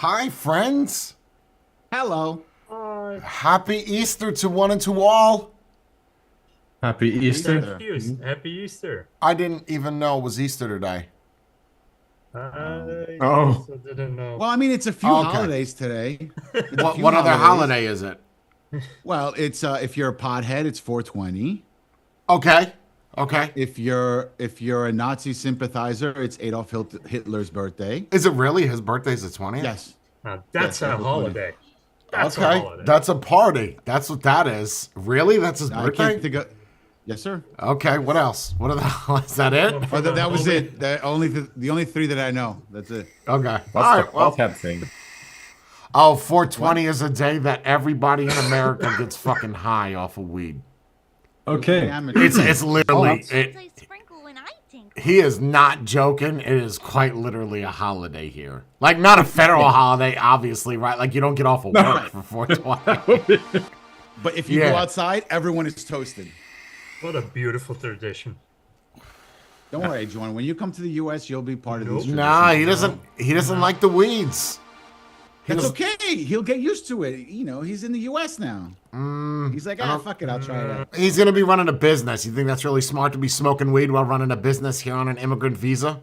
Hi, friends. Hello. Happy Easter to one and to all. Happy Easter. Easter. Happy Easter. I didn't even know it was Easter today. I Oh. also didn't know. Well, I mean, it's a few Okay. holidays today. It's a few What other holidays. holiday is it? Well, it's if you're a pothead, it's 420. Okay. Okay. If you're a Nazi sympathizer, it's Adolf Hitler's birthday. Is it really? His birthday's the 20th? Yes. That's Yes, a April 20th. holiday. That's a Okay. holiday. That's a party. That's what that is. Really? That's his I birthday? can't think of. Yes, sir. Okay. What else? What are the is that it? Oh, that was it. The only three that I know. That's it. Okay. All What's right. the Well, pothead thing? oh, 420 is a day that everybody in America gets fucking high off of weed. Okay. It's literally that's- it, he is not joking. It is quite literally a holiday here. Like, not a federal holiday, obviously, right? Like, you don't get off of work for 420. But if you Yeah. go outside, everyone is toasted. What a beautiful tradition. Don't worry, Jordan. When you come to the U.S., you'll be part of these. Nope. Nah, traditions. he doesn't like the weeds. He That's doesn't- okay. He'll get used to it. You know, he's in the U.S. now. He's like, fuck it, I'll try it out. He's going to be running a business. You think that's really smart to be smoking weed while running a business here on an immigrant visa?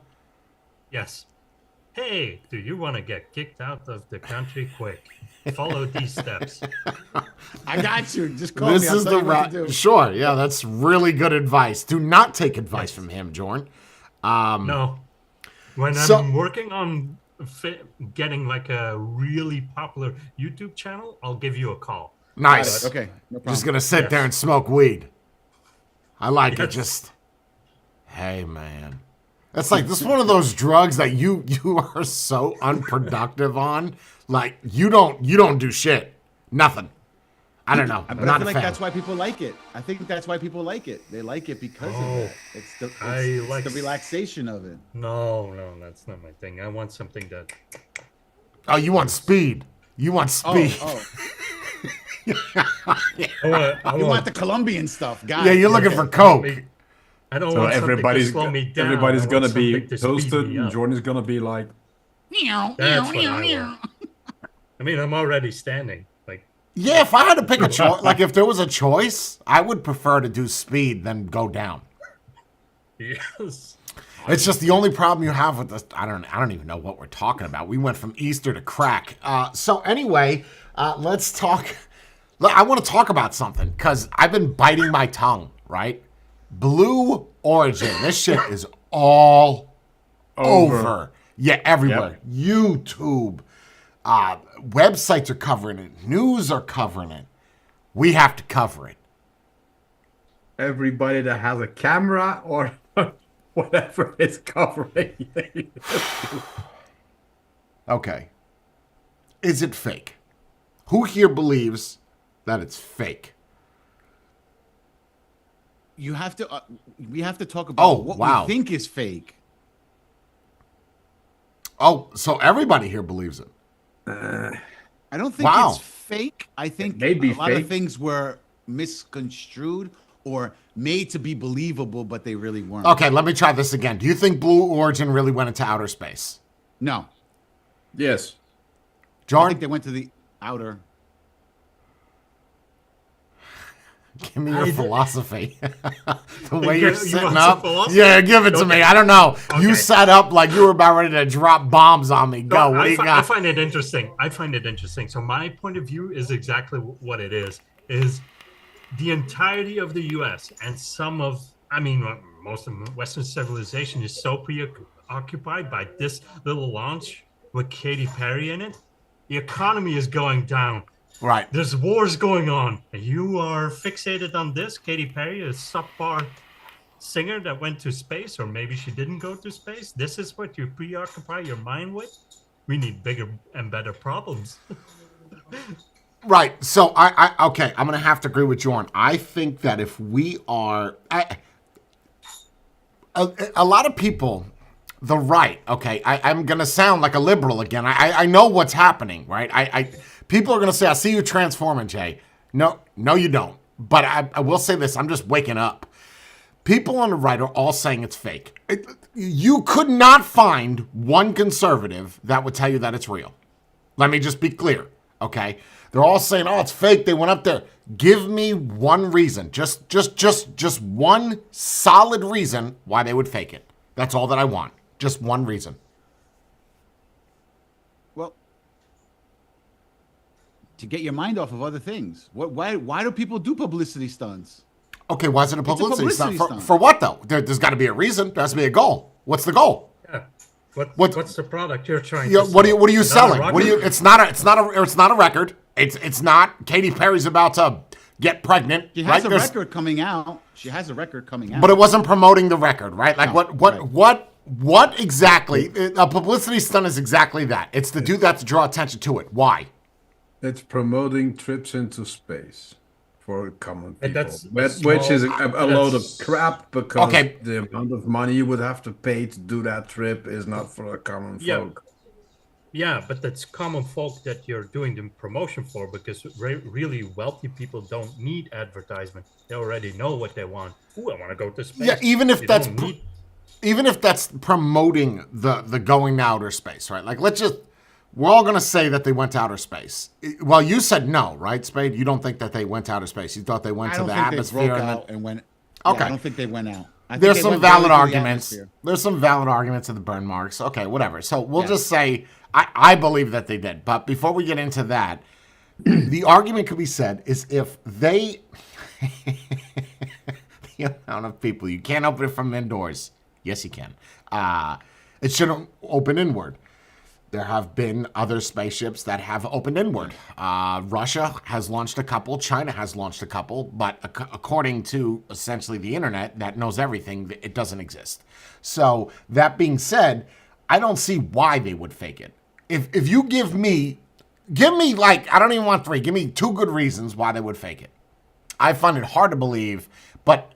Yes. Hey, do you want to get kicked out of the country quick? Follow these steps. I got you. Just call This me. I'll is tell the you what right. to do. Sure, yeah, that's really good advice. Do not take advice from him, Jorn. No. When So- I'm working on getting like a really popular YouTube channel, I'll give you a call. Nice. Okay, no problem. Just gonna sit there Yes. and smoke weed. I like it. Yes. Just, hey man, it's like this is one of those drugs that you are so unproductive on. Like you don't do shit, nothing. I don't know. I'm But I not feel a like fan. that's why people like it. I think that's why people like it. They like it because of that. It's the relaxation of it. No, that's not my thing. I want something that. Oh, you want speed? You want speed? Oh, I you want the Colombian stuff, guys? Yeah, you're looking for coke. I don't So want everybody's something to slow me down. everybody's I gonna want be something to speed toasted, me and up. Jordan is gonna be like, Meow, That's meow, what I meow, want. I mean, I'm already standing. Like, Yeah, if I had to pick a choice, like if there was a choice, I would prefer to do speed than go down. yes. It's just the only problem you have with this. I don't even know what we're talking about. We went from Easter to crack. So anyway, let's talk. I want to talk about something because I've been biting my tongue. Right, Blue Origin. This shit is all over. Yeah, everywhere. YouTube, websites are covering it. News are covering it. We have to cover it. everybody that has a camera or whatever is covering. Okay. Is it fake? Who here believes that it's fake? You have to. We have to talk about what wow. we think is fake. Oh, so everybody here believes it. I don't think Wow. it's fake. I think It may be a lot fake. of things were misconstrued or made to be believable, but they really weren't. Okay, let me try this again. Do you think Blue Origin really went into outer space? No, Yes. I Jordan, think they went to the outer. give me your philosophy. The way you're You sitting want some up. philosophy? Yeah, give it to me. Okay. I don't know. You Okay. sat up like you were about ready to drop bombs on me. Go. What do you I got? find it interesting. So my point of view is exactly what it is the entirety of the U.S. and most of Western civilization is so preoccupied by this little launch with Katy Perry in it. The economy is going down. Right. There's wars going on. And you are fixated on this. Katy Perry, a subpar singer that went to space, or maybe she didn't go to space. This is what you preoccupy your mind with. We need bigger and better problems. Right. So okay, I'm gonna have to agree with Jordan. I think that if we are a lot of people, the right, okay, I'm gonna sound like a liberal again. I know what's happening, right? People are gonna say, I see you transforming, Jay. No, you don't. But I will say this, I'm just waking up. People on the right are all saying it's fake. You could not find one conservative that would tell you that it's real. Let me just be clear, okay? They're all saying, "Oh, it's fake. They went up there." Give me one reason, just one solid reason why they would fake it. That's all that I want. Just one reason. Well, to get your mind off of other things. Why do people do publicity stunts? Okay, why is it a publicity stunt? stunt. For what, though? There's got to be a reason. There has to be a goal. What's the goal? Yeah. What's the product you're trying to Yeah, sell? what are you selling? Not a What are you? rocket? It's not a record. It's not. Katy Perry's about to get pregnant. She right? has a record coming out. She has a record coming out. But it wasn't promoting the record, right? Like No, what exactly? A publicity stunt is exactly that. It's the dude that's to draw attention to it. Why? It's promoting trips into space for common And people, that's which is small- a load of that's- crap because Okay. the amount of money you would have to pay to do that trip is not for a common Yeah. folk. Yeah, but that's common folk that you're doing the promotion for, because really wealthy people don't need advertisement. They already know what they want. Ooh, I want to go to space. Yeah, even if You that's don't need- even if that's promoting the going to outer space, right? Like we're all gonna say that they went to outer space. Well, you said no, right, Spade? You don't think that they went to outer space. You thought they went I to don't the think they atmosphere. broke and out then, and went. Okay. Yeah, I don't think they went out. I think there's they some went valid directly to the arguments. atmosphere. There's some valid arguments of the burn marks. Okay, whatever. So we'll Yeah. just say I believe that they did. But before we get into that, the argument could be said is if they the amount of people you can't open it from indoors. Yes, you can. It shouldn't open inward. There have been other spaceships that have opened inward. Russia has launched a couple. China has launched a couple. But according to essentially the internet that knows everything, it doesn't exist. So that being said, I don't see why they would fake it. If you give me like, I don't even want three. Give me two good reasons why they would fake it. I find it hard to believe, but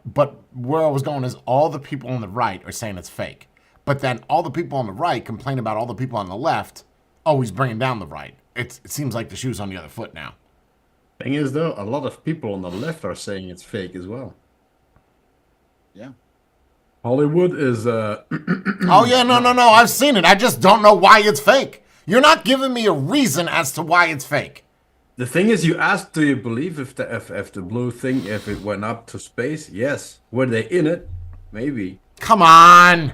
where I was going is all the people on the right are saying it's fake. But then all the people on the right complain about all the people on the left always bringing down the right. It seems like the shoe's on the other foot now. Thing is, though, a lot of people on the left are saying it's fake as well. Yeah. Hollywood is Oh, yeah, no. I've seen it. I just don't know why it's fake. You're not giving me a reason as to why it's fake. The thing is, you asked, do you believe if the blue thing, if it went up to space? Yes. Were they in it? Maybe. Come on.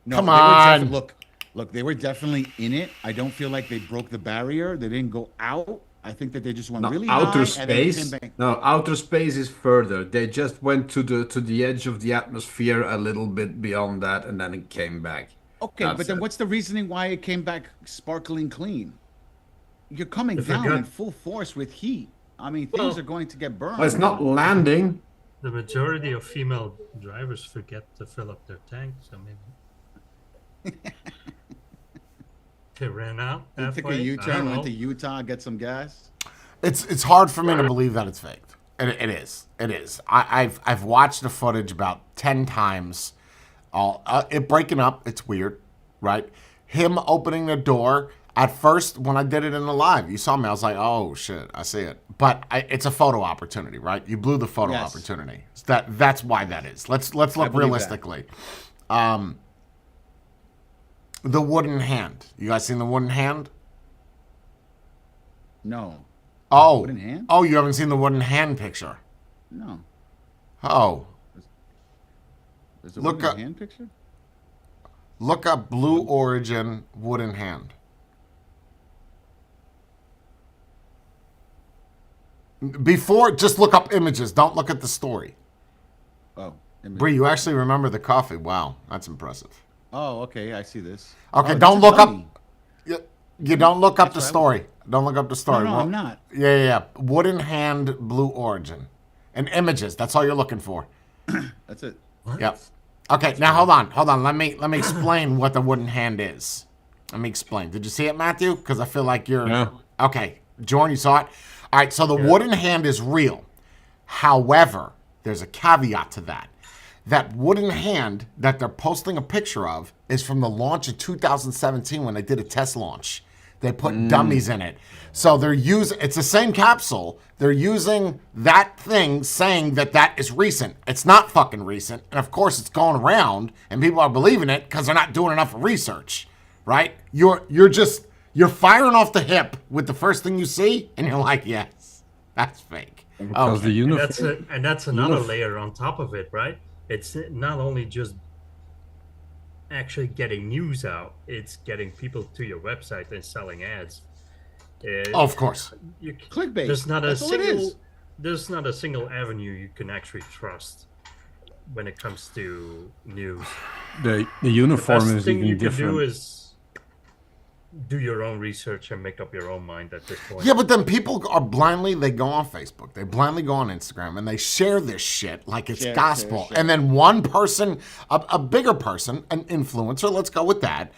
No, Come they were on. Look, they were definitely in it. I don't feel like they broke the barrier. They didn't go out. I think that they just went No, really outer high and then space. came back. No, outer space is further. They just went to the edge of the atmosphere a little bit beyond that, and then it came back. Okay, That's but then it. what's the reasoning why it came back sparkling clean? You're coming I down forgot. in full force with heat. I mean, Well- things are going to get burned. Well, it's not landing. The majority of female drivers forget to fill up their tank, so maybe they ran out. They took a halfway. I U-turn, don't went to know. Utah, get some gas. It's hard for me to believe that it's faked. It is. I've watched the footage about 10 times. It breaking up, it's weird, right? Him opening the door. At first, when I did it in the live, you saw me. I was like, "Oh shit, I see it." But it's a photo opportunity, right? You blew the photo Yes. opportunity. That's why that is. Let's look believe that. realistically. The wooden hand. You guys seen the wooden hand? No, Oh, Wooden hand? Oh, you haven't seen the wooden hand picture. no. Oh, There's a Look wooden up- hand picture? look up Blue Origin wooden hand. Before, just look up images. Don't look at the story. Oh, image. Bree, you actually remember the coffee. Wow, that's impressive. Oh, okay, I see this. Okay, Oh, don't that's a look up. dummy. You don't look up the That's what I story. Don't look up the No, story. no, Well, I'm not. Yeah. Wooden hand, Blue Origin, and images. That's all you're looking for. That's it. What? Yep. Okay, now hold on. Let me explain what the wooden hand is. Let me explain. Did you see it, Matthew? Because I feel like you're No. okay. Jordan, you saw it. All right. So the wooden hand is real. However, there's a caveat to that. That wooden hand that they're posting a picture of is from the launch of 2017 when they did a test launch. They put dummies in it. So they're using, it's the same capsule. They're using that thing saying that is recent. It's not fucking recent. And of course it's going around and people are believing it because they're not doing enough research, right? You're just, You're firing off the hip with the first thing you see, and you're like, yes, that's fake. Because the uniform. And that's another layer on top of it, right? It's not only just actually getting news out, it's getting people to your website and selling ads. Of course. Clickbait. There's not a single avenue you can actually trust when it comes to news. The uniform Best is thing even you can different. do is do your own research and make up your own mind at this point. Yeah, but then people are they go on Facebook, they blindly go on Instagram, and they share this shit like it's gospel. Share. And then one person, a bigger person, an influencer, let's go with that.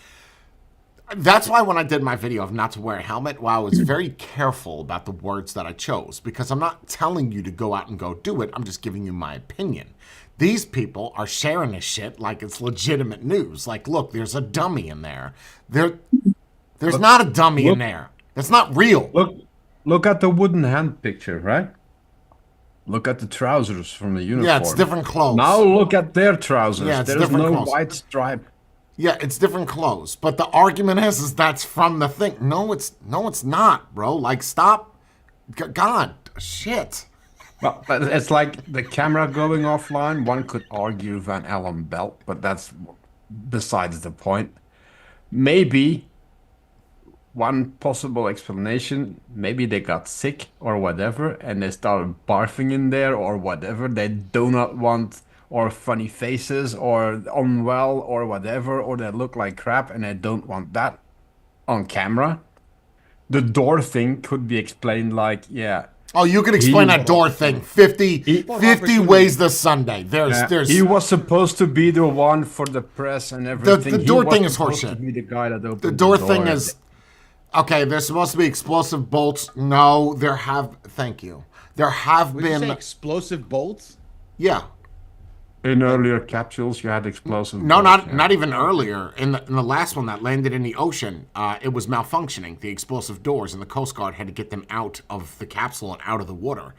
That's why when I did my video of not to wear a helmet, I was very careful about the words that I chose, because I'm not telling you to go out and go do it. I'm just giving you my opinion. These people are sharing this shit like it's legitimate news. Like, look, there's a dummy in there. There's not a dummy in there. That's not real. Look at the wooden hand picture, right? Look at the trousers from the uniform. Yeah, it's different clothes. Now look at their trousers. Yeah, it's There's different no clothes. white stripe. Yeah, it's different clothes. But the argument is that's from the thing. No, it's not, bro. Like, stop. God, shit. Well, it's like the camera going offline. One could argue Van Allen belt, but that's besides the point. Maybe one possible explanation, maybe they got sick or whatever, and they started barfing in there or whatever. They do not want, or funny faces, or unwell, or whatever, or they look like crap, and they don't want that on camera. The door thing could be explained like, yeah. Oh, you can explain that door thing 50 ways this Sunday. There's He was supposed to be the one for the press and everything. The door He thing was is supposed horseshit. to be the guy that opened the door thing is okay. There's supposed to be explosive bolts. No, thank you. There have Would you been say explosive bolts? yeah. In earlier capsules, you had explosive. No, bolts, not even earlier. In the last one that landed in the ocean, it was malfunctioning. The explosive doors, and the Coast Guard had to get them out of the capsule and out of the water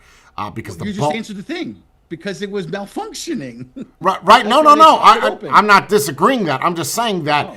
because You just answered the thing. Because it was malfunctioning. Right. No. open. I'm not disagreeing that. I'm just saying that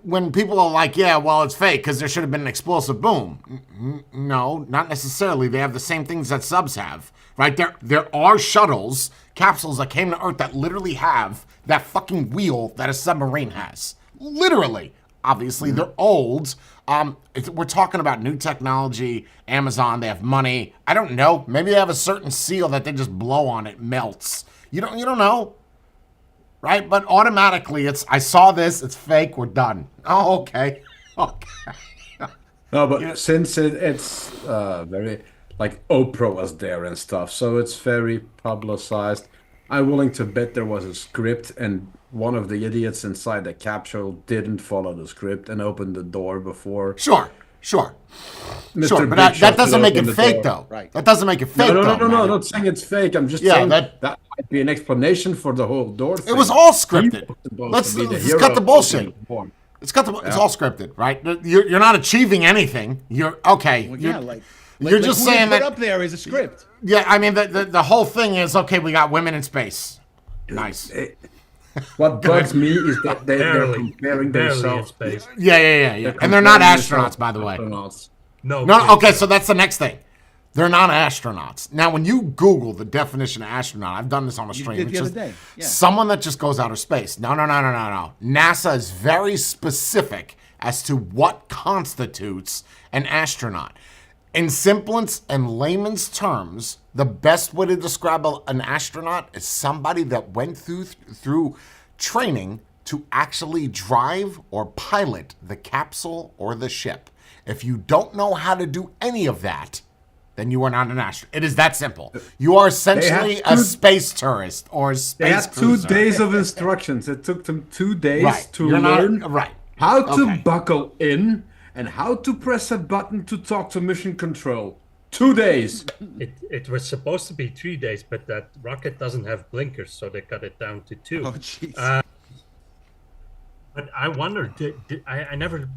when people are like, yeah, well, it's fake because there should have been an explosive boom. No, not necessarily. They have the same things that subs have. Right? There are shuttles, capsules that came to Earth that literally have that fucking wheel that a submarine has. Literally. Obviously, they're old. We're talking about new technology. Amazon, they have money. I don't know. Maybe they have a certain seal that they just blow on it melts. You don't know, right? But automatically, I saw this. It's fake. We're done. Oh, okay. No, but since it's very like Oprah was there and stuff, so it's very publicized. I'm willing to bet there was a script, and one of the idiots inside the capsule didn't follow the script and opened the door before. Sure. Mr. But Big that Shot doesn't could make it open the fake, door. though. Right. That doesn't make it fake, No, though. I'm man. not saying it's fake. I'm just Yeah, saying that- that might be an explanation for the whole door thing. It was all scripted. He was supposed Let's to be the cut hero the of bullshit. the It's all scripted, right? You're not achieving anything. You're okay. Well, You're just who saying they put that. up there is a script. Yeah, I mean the whole thing is okay. We got women in space. Nice. What bugs me is that they're Barely comparing in themselves. space. Yeah. And they're not astronauts, by the way. Astronauts. No. Okay, so that's the next thing. They're not astronauts. Now, when you Google the definition of astronaut, I've done this on a stream. did the it's other just day, yeah. someone that just goes outer space. No. NASA is very specific as to what constitutes an astronaut. In simplest and layman's terms, the best way to describe an astronaut is somebody that went through training to actually drive or pilot the capsule or the ship. If you don't know how to do any of that, then you are not an astronaut. It is that simple. You are essentially a space tourist or a space They had 2 cruiser. days of instructions. It took them 2 days Right. to You're not- learn right. how to Okay. buckle in and how to press a button to talk to mission control. 2 days. It was supposed to be 3 days, but that rocket doesn't have blinkers, so they cut it down to 2. Oh, jeez. But I wonder, I never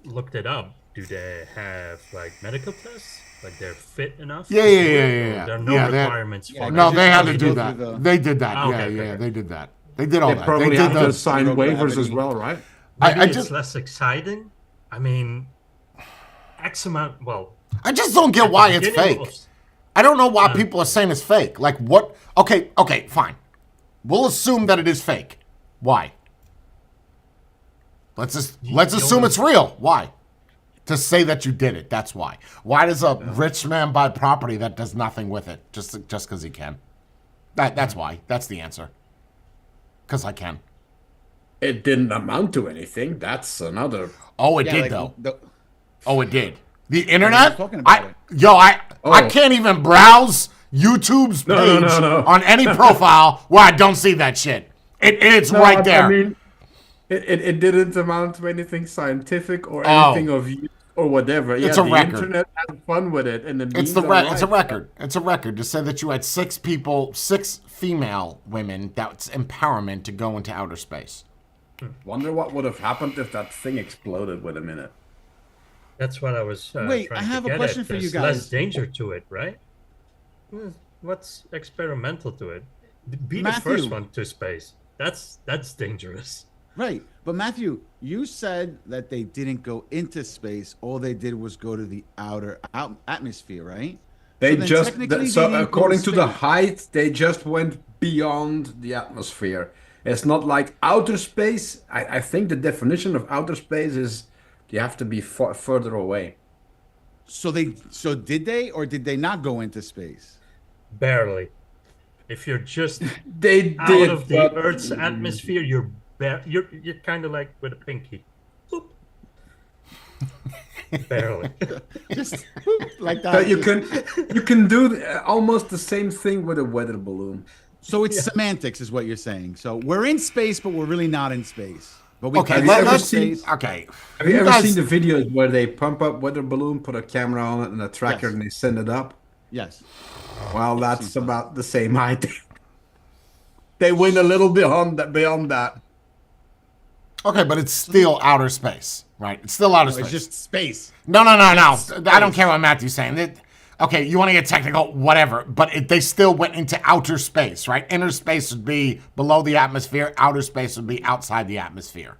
looked it up. Do they have like medical tests? Like they're fit enough? Yeah. There are no Yeah, they- requirements for No, that. they had Just to do go that. through the- They did that. Oh, Yeah, okay. they did that. They did all They that. probably They have did to the, sign zero waivers gravity. as well, right? Maybe I it's just- less exciting. I mean, X amount. Well, I just don't get at the why it's beginning fake. I don't know why people are saying it's fake. Like what? Okay, fine. We'll assume that it is fake. Why? Let's assume it's real. Why? To say that you did it. That's why. Why does a rich man buy property that does nothing with it just because he can? That's why. That's the answer. Because I can. It didn't amount to anything. That's another. Oh, it Yeah, did like, though. Oh, it did. The internet. talking about it. I can't even browse YouTube's page on any profile where I don't see that shit. It's right there. I mean, it didn't amount to anything scientific or anything of use or whatever. It's yeah, a the record. internet had fun with it, and It's a record. It's a record to say that you had 6 female women. That's empowerment to go into outer space. Wonder what would have happened if that thing exploded with a minute. That's what I was. Wait, trying I have to a get question at. for you There's guys. less danger to it, right? What's experimental to it? Be Matthew. the first one to space. That's dangerous. Right. But Matthew, you said that they didn't go into space. All they did was go to the outer atmosphere, right? They then just technically they so didn't go according to the space. height, they just went beyond the atmosphere. It's not like outer space. I think the definition of outer space is you have to be further away. So did they or did they not go into space? Barely. If you're just They out did, of the but- Earth's atmosphere, you're kind of like with a pinky. Boop. Barely. Just like that. But you can do almost the same thing with a weather balloon. So it's semantics, is what you're saying. So we're in space, but we're really not in space. But we Okay, can let- go let's to see- space. Okay. Have you ever guys- seen the videos where they pump up weather balloon, put a camera on it and a tracker, Yes. and they send it up? Yes. Well, that's about the same height. They went a little beyond that. Okay, but it's still outer space, right? It's still outer space. It's just space. No. I don't care what Matthew's saying. Okay, you want to get technical, whatever, but they still went into outer space, right? Inner space would be below the atmosphere. Outer space would be outside the atmosphere.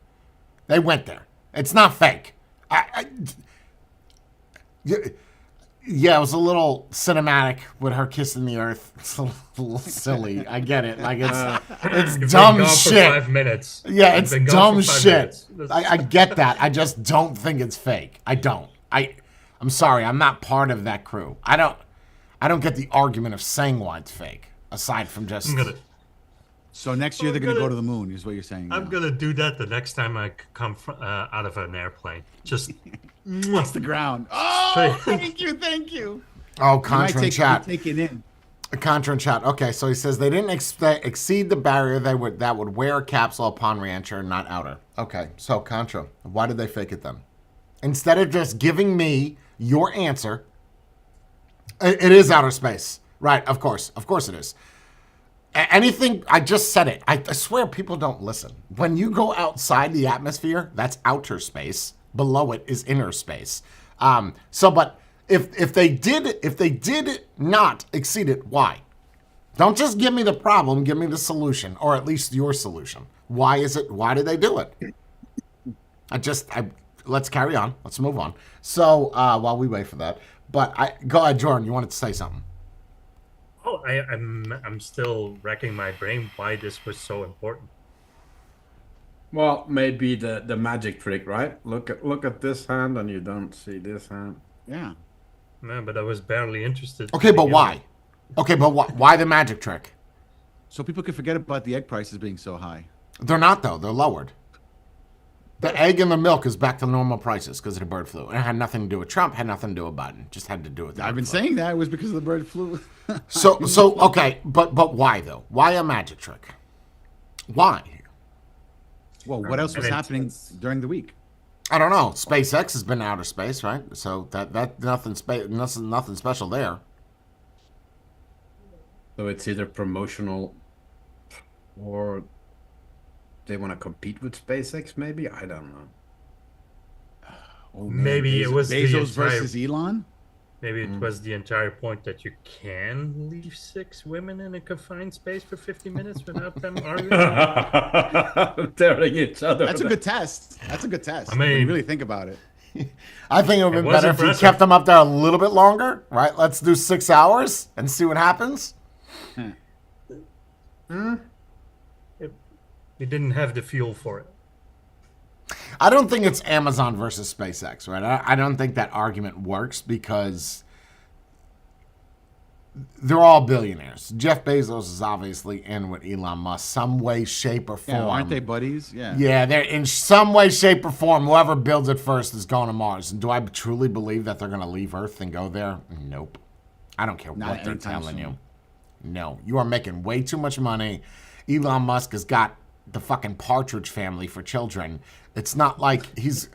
They went there. It's not fake. Yeah, it was a little cinematic with her kissing the earth. It's a little silly. I get it. Like it's You've dumb been gone shit. For 5 minutes. Yeah, You've it's been gone dumb for 5 shit. minutes. I get that. I just don't think it's fake. I don't. I'm sorry. I'm not part of that crew. I don't get the argument of saying why it's fake. Aside from just. So next year they're going to go to the moon, is what you're saying. I'm now. gonna do that the next time I come out of an airplane. Just It's the ground. Oh, thank you. Oh, You might Contra in chat. take it in. Contra in chat. Okay, so he says they didn't exceed the barrier that would wear a capsule upon re-entry, not outer. Okay, so Contra, why did they fake it then? Instead of just giving me your answer, it is outer space. Right, of course it is. Anything, I just said it. I swear people don't listen. When you go outside the atmosphere, that's outer space. Below it is inner space. But if they did not exceed it, why? Don't just give me the problem, give me the solution, or at least your solution. Why did they do it? Let's carry on. Let's move on. So while we wait for that, go ahead, Jordan. You wanted to say something. Oh, I'm still racking my brain why this was so important. Well, maybe the magic trick, right? Look at this hand, and you don't see this hand. Yeah. Man, but I was barely interested. Okay, but why? Okay, but why the magic trick? So people can forget about the egg prices being so high. They're not, though. They're lowered. The egg and the milk is back to normal prices because of the bird flu. And it had nothing to do with Trump, had nothing to do with Biden. Just had to do with the I've bird been flu. saying that it was because of the bird flu. So okay, but why though? Why a magic trick? Why? Well, what else was happening during the week? I don't know. SpaceX has been to outer space, right? So that nothing special there. So it's either promotional or they want to compete with SpaceX, maybe? I don't know. Oh, man. Maybe it was the Bezos entire- versus Elon. Maybe it was the entire point that you can leave 6 women in a confined space for 50 minutes without them arguing. Tearing each other. That's a good test. I mean, when mean- you really think about it. I think it would have It been was better if you impressive. kept them up there a little bit longer, right? Let's do 6 hours and see what happens. We didn't have the fuel for it. I don't think it's Amazon versus SpaceX, right? I don't think that argument works because they're all billionaires. Jeff Bezos is obviously in with Elon Musk, some way, shape, or form. Yeah, aren't they buddies? Yeah. Yeah, they're in some way, shape, or form. Whoever builds it first is going to Mars. And do I truly believe that they're going to leave Earth and go there? Nope. I don't care Not what they're anytime telling soon. you. No, you are making way too much money. Elon Musk has got the fucking Partridge Family for children. It's not like he's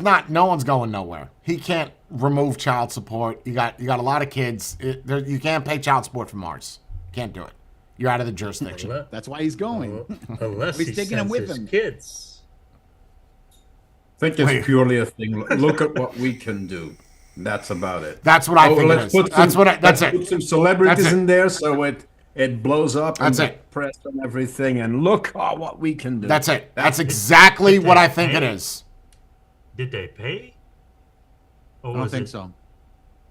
not. No one's going nowhere. He can't remove child support. You got a lot of kids. You can't pay child support from Mars. Can't do it. You're out of the jurisdiction. That's why he's going. Unless He's he taking them sends with his him. kids. I think it's Wait. purely a thing. Look at what we can do. That's about it. That's what I think it let's is. put That's some, what. That's let's put it. some celebrities That's it. in there so it blows up. That's and it. the press and everything. And look at what we can do. That's it. That's exactly what I think it is. Did they pay? Or I don't was think it- so.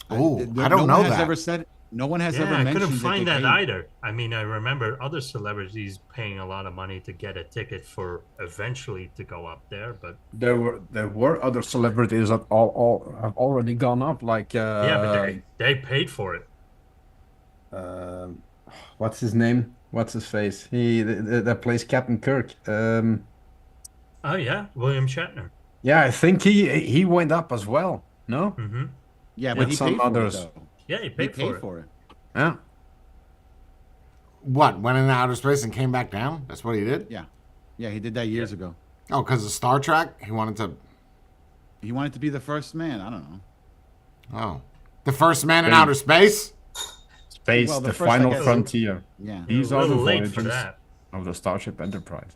Oh, No I don't know one has that. ever said. No one has Yeah, ever I mentioned. couldn't find they that paid. either. I mean, I remember other celebrities paying a lot of money to get a ticket for eventually to go up there, but There were other celebrities that all have already gone up. Like yeah, but they paid for it. what's his name? What's his face? That plays Captain Kirk. Oh yeah, William Shatner. Yeah, I think he went up as well. No. Hmm. Yeah, With but he some paid for others. it though. Yeah, he He paid, paid for it. for it. Yeah. What? Went into outer space and came back down? That's what he did? Yeah, yeah, he did that years ago. Oh, because of Star Trek? He wanted to. He wanted to be the first man. I don't know. Oh. The first man in Space. outer space? Space, Well, the the first, I final guess- frontier. Yeah. These A are the little late for voyages that. of the Starship Enterprise.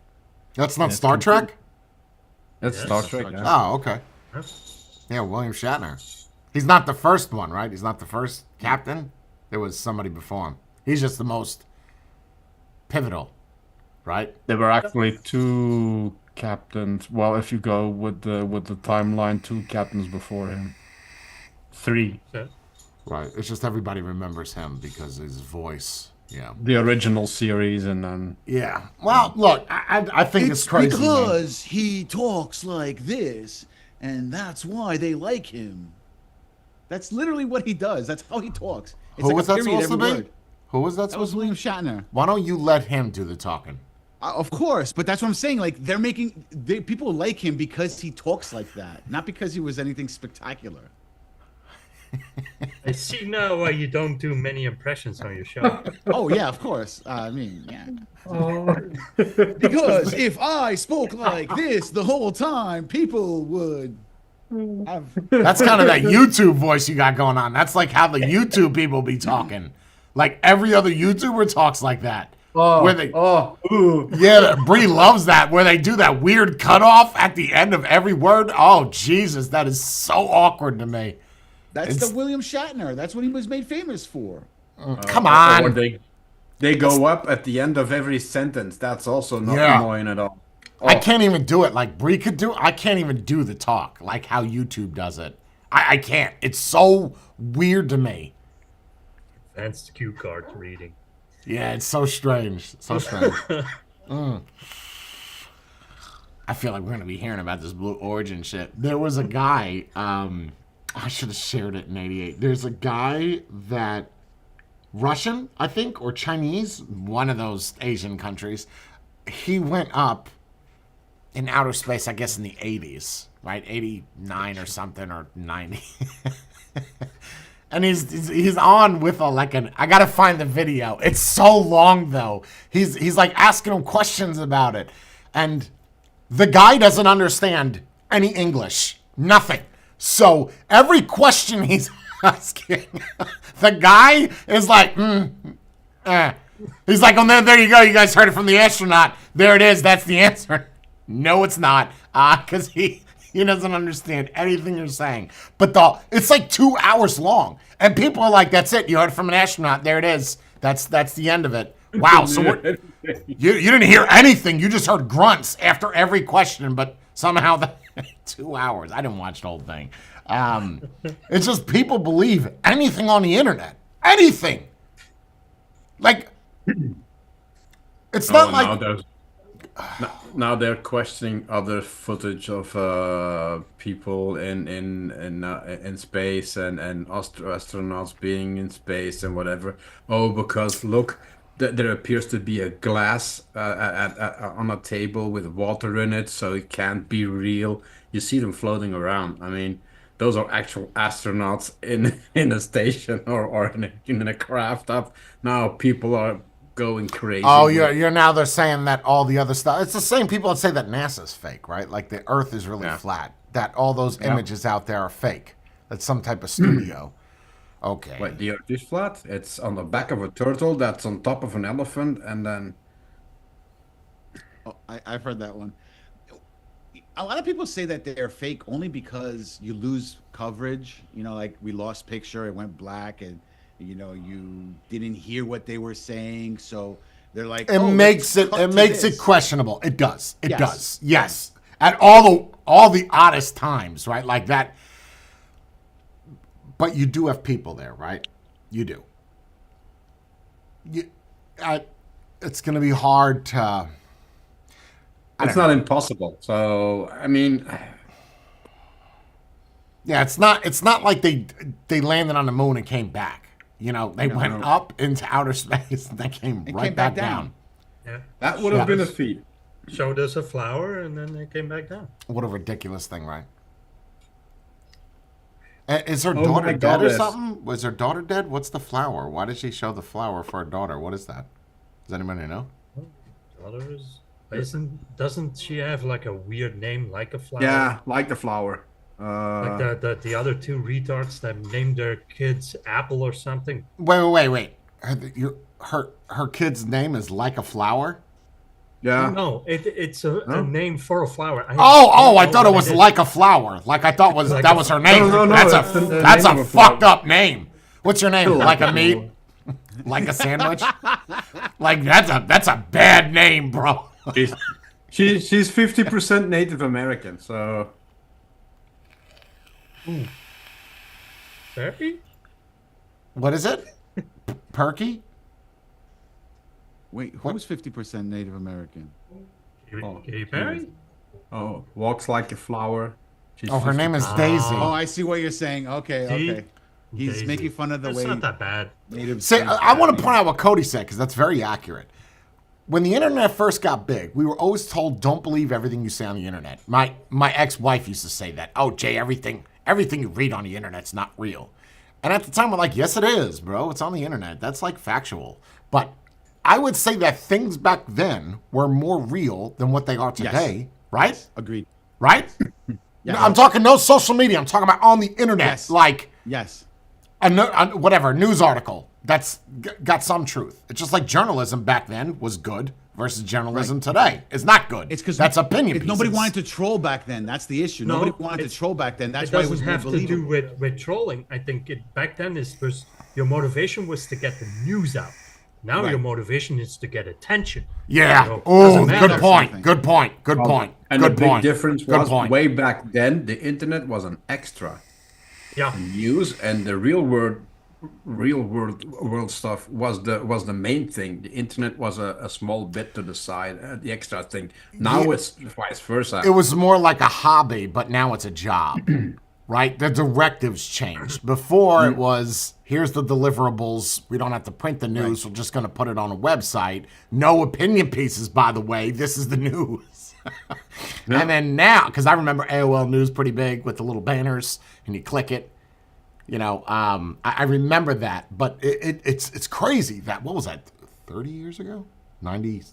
That's not Yes, Star complete. Trek? That's Yes, Star Star Trek. Trek. Yeah. Oh, okay. Huh? Yeah, William Shatner. He's not the first one, right? He's not the first captain. There was somebody before him. He's just the most pivotal, right? There were actually two captains. Well, if you go with the timeline, two captains before him. Three. So, Right. It's just everybody remembers him because his voice. Yeah. The original series, and then Yeah. Well, look, I think it's crazy. man. he talks like this, and that's why they like him. That's literally what he does. That's how he talks. It's Who like was a that period supposed to every be? word. Who was that That supposed was to be? William Shatner. Why don't you let him do the talking? Of course, but that's what I'm saying. Like people like him because he talks like that, not because he was anything spectacular. I see now why you don't do many impressions on your show. Oh yeah, of course. I mean, yeah. Because if I spoke like this the whole time, people would have. That's kind of that YouTube voice you got going on. That's like how the YouTube people be talking. Like every other YouTuber talks like that. Where they, ooh. yeah, Bree loves that. Where they do that weird cutoff at the end of every word. Oh Jesus, that is so awkward to me. That's It's- the William Shatner. That's what he was made famous for. Come Or on. they go up at the end of every sentence. That's also not Yeah. annoying at all. I can't even do it like Bree could do. I can't even do the talk like how YouTube does it. I can't. It's so weird to me. Advanced cue card reading. Yeah, it's so strange. So strange. I feel like we're gonna be hearing about this Blue Origin shit. There was a guy. I should have shared it in '88. There's a guy that Russian, I think, or Chinese, one of those Asian countries. He went up in outer space, I guess, in the '80s, right? '89 or something, or '90. And he's on with I gotta find the video. It's so long though. He's like asking him questions about it, and the guy doesn't understand any English, nothing. So every question he's asking, the guy is like, He's like, oh, there you go. You guys heard it from the astronaut. There it is. That's the answer. No, it's not, because he doesn't understand anything you're saying. But it's like 2 hours long, and people are like, "That's it. You heard it from an astronaut. There it is. That's the end of it." Wow. So you didn't hear anything. You just heard grunts after every question. But Somehow that 2 hours. I didn't watch the whole thing. It's just people believe anything on the internet. Anything. Like, it's not like... Now they're questioning other footage of people in space and astronauts being in space and whatever. Oh, because look, there appears to be a glass on a table with water in it, so it can't be real. You see them floating around. I mean, those are actual astronauts in a station or in a craft up. Now people are going crazy. Oh, you're now they're saying that all the other stuff. It's the same people that say that NASA's fake, right? Like the Earth is really flat. That all those images out there are fake. That's some type of studio. Okay. Wait, the Earth is flat? It's on the back of a turtle that's on top of an elephant, and then... Oh, I've heard that one. A lot of people say that they're fake only because you lose coverage. You know, like we lost picture, it went black, and you know, you didn't hear what they were saying, so they're like, it makes it questionable. It does. It Yes. does. Yes. At all the oddest times, right? Like that. But you do have people there, right? You do. It's going to be hard to... It's not impossible. So, I mean... Yeah, it's not like they landed on the moon and came back. You know, they went up into outer space and they came back down. Yeah. That would have been a feat. Showed us a flower and then they came back down. What a ridiculous thing, right? Is her Oh daughter my dead or goddess. something? Was her daughter dead? What's the flower? Why did she show the flower for her daughter? What is that? Does anybody know? Daughter doesn't she have like a weird name like a flower? Yeah, like the flower. Like the other two retards that named their kids Apple or something. Wait. Her kid's name is like a flower? Yeah. No, it's a name for a flower. I thought it was like a flower. Like I thought that was her name. No, that's the name a of a fucked flower. up name. What's your name? Like a meat? Like a sandwich? Like that's a bad name, bro. She's 50% Native American, so... Perky? What is it? Perky? Wait, who's 50% Native American? Katy Perry? Oh, walks like a flower. She's Oh, her name is 50%. Daisy. Oh, I see what you're saying. Okay, See? okay. He's Daisy. making fun of the It's way not that bad. Native. See, I want to point out what Cody said because that's very accurate. When the internet first got big, we were always told, don't believe everything you say on the internet. My ex-wife used to say that. Oh, Jay, everything you read on the internet's not real. And at the time, we're like, yes, it is, bro. It's on the internet. That's like factual. But I would say that things back then were more real than what they are today, right? Yes, agreed. Right? Yes. I'm talking no social media. I'm talking about on the internet. Yes. Like Yes. whatever, news article that's got some truth. It's just like journalism back then was good versus journalism today is not good. It's because that's opinion pieces. Nobody wanted to troll back then. That's the issue. No, Nobody wanted to troll back then. That's It why it doesn't was more have to believable. do with trolling. I think back then was your motivation was to get the news out. Now Right. your motivation is to get attention. Yeah. So, Oh, doesn't matter. good point. Something. Good point. Good point. And Good the big point. difference Good was point. way back then, the internet was an extra Yeah. news, and the real world stuff was the main thing. The internet was a small bit to the side, the extra thing. Now it's vice versa. It was more like a hobby, but now it's a job, right? The directives changed. Before it was, here's the deliverables. We don't have to print the news. We're just going to put it on a website. No opinion pieces, by the way. This is the news. And then now, because I remember AOL News pretty big with the little banners, and you click it. You know, I remember that, but it's crazy that, what was that, 30 years ago? 90?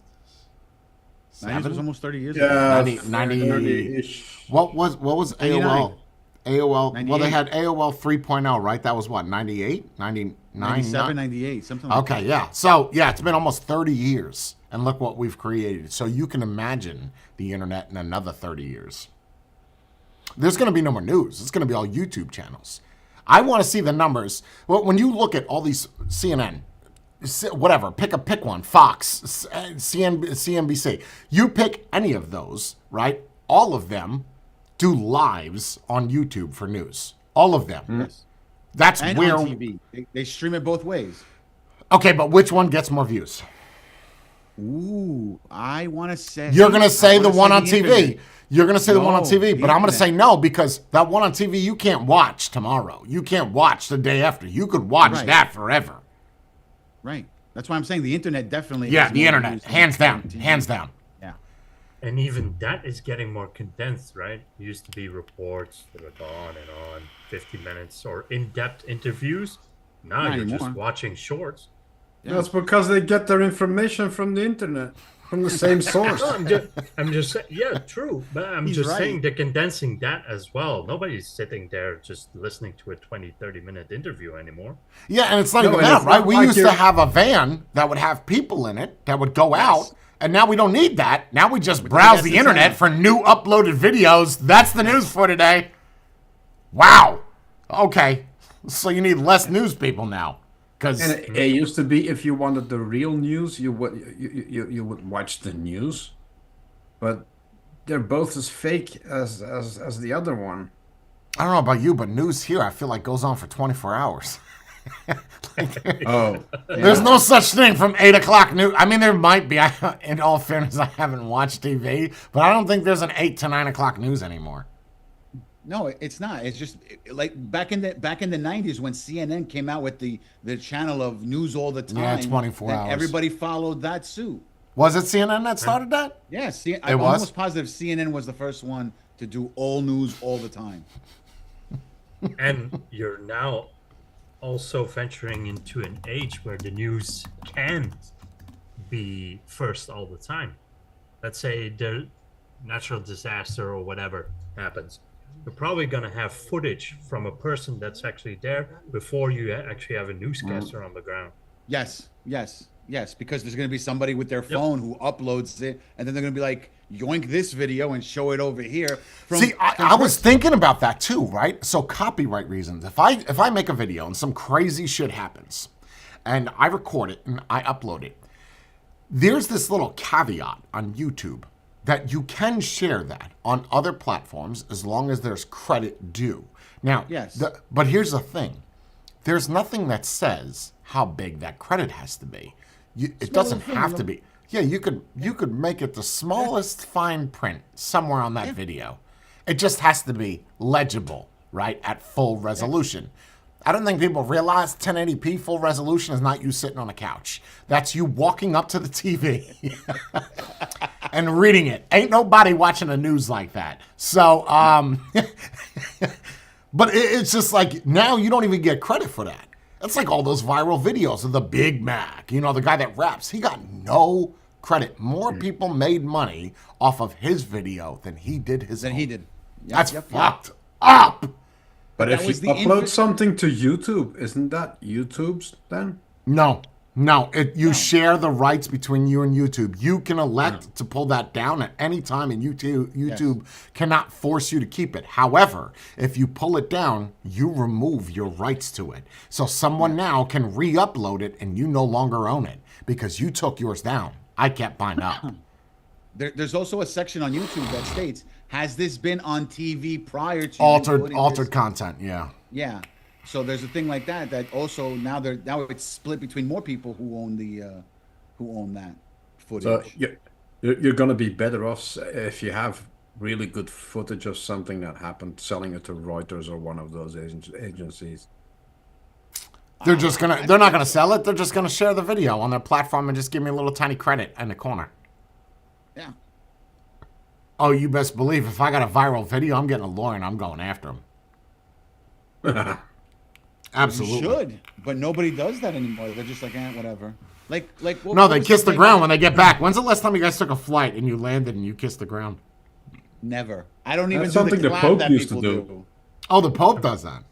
90s was almost 30 years yeah, ago. 90 30-ish. What was AOL? 99. AOL, well, they 98. had AOL 3.0, right? That was what, 98? 99? 97, 98, something like that. Okay, yeah. So, yeah, it's been almost 30 years, and look what we've created. So you can imagine the internet in another 30 years. There's going to be no more news. It's going to be all YouTube channels. I want to see the numbers. Well, when you look at all these CNN, whatever, pick one, Fox, CNBC. You pick any of those, right? all of them do lives on YouTube for news. All of them. Yes. That's And where. on TV. They stream it both ways. Okay, but which one gets more views? Ooh, I want to say. You're going to say the one on the TV. internet. You're going to say the one on No, TV, the but I'm going to say internet. no because that one on TV you can't watch tomorrow. You can't watch the day after. You could watch Right. that forever. Right. That's why I'm saying the internet definitely. Yeah, has the more internet. views than Hands down. TV. Hands down. Yeah. And even that is getting more condensed, right? It used to be reports that would go on, 50 minutes, or in-depth interviews. Now Not you're just anymore. watching shorts. That's because they get their information from the internet, from the same source. No, I'm just saying, yeah, true. But I'm He's just right. saying they're condensing that as well. Nobody's sitting there just listening to a 20, 30-minute interview anymore. Yeah, and it's not No, even and that, it's right? not We like used to you're- have a van that would have people in it that would go out, and now we don't need that. Now we just the browse guest the internet antenna. for new uploaded videos. That's the news for today. Wow. Okay. So you need less news people now. Because And it used to be if you wanted the real news, you would watch the news, but they're both as fake as the other one. I don't know about you, but news here I feel like goes on for 24 hours. Oh, There's no such thing from 8 o'clock news. I mean, there might be. In all fairness, I haven't watched TV, but I don't think there's an 8 to 9 o'clock news anymore. No, it's not. It's just like back in the 90s when CNN came out with the channel of news all the time. Yeah, 24 then hours. Everybody followed that suit. Was it CNN that started that? Yeah, was? I'm almost positive CNN was the first one to do all news all the time. And you're now also venturing into an age where the news can be first all the time. Let's say the natural disaster or whatever happens. You're probably going to have footage from a person that's actually there before you actually have a newscaster on the ground. Yes, because there's going to be somebody with their phone who uploads it, and then they're going to be like, yoink this video and show it over here. See, I was thinking about that too, right? So copyright reasons. If I make a video and some crazy shit happens, and I record it and I upload it, there's this little caveat on YouTube that you can share that on other platforms as long as there's credit due. Now, Yes. But here's the thing. There's nothing that says how big that credit has to be. It doesn't thing, have to be. Yeah, you could make it the smallest fine print somewhere on that video. It just has to be legible, right, at full resolution. I don't think people realize 1080p full resolution is not you sitting on a couch. That's you walking up to the TV and reading it. Ain't nobody watching the news like that. So, but it's just like now you don't even get credit for that. It's like all those viral videos of the Big Mac, the guy that raps. He got no credit. More people made money off of his video than he did his own. He did. Yep, That's yep. fucked up. but that if you was the upload something to YouTube, isn't that YouTube's then? No. You share the rights between you and YouTube. You can elect to pull that down at any time, and YouTube cannot force you to keep it. However, if you pull it down, you remove your rights to it. So someone now can re-upload it, and you no longer own it because you took yours down. I kept mine up. There's also a section on YouTube that states, "Has this been on TV prior to you putting Altered this-" content, yeah. Yeah. So there's a thing like that also now it's split between more people who own that footage. So you're going to be better off if you have really good footage of something that happened, selling it to Reuters or one of those agencies. They're not gonna sell it. They're just gonna share the video on their platform and just give me a little tiny credit in the corner. Yeah. Oh, you best believe if I got a viral video, I'm getting a lawyer and I'm going after him. Absolutely. You should, but nobody does that anymore. They're just like, whatever. Like. No, they kiss the ground when they get back. When's the last time you guys took a flight and you landed and you kissed the ground? Never. I don't even That's do something the the clap Pope that used to people do. do. Oh, the Pope does that.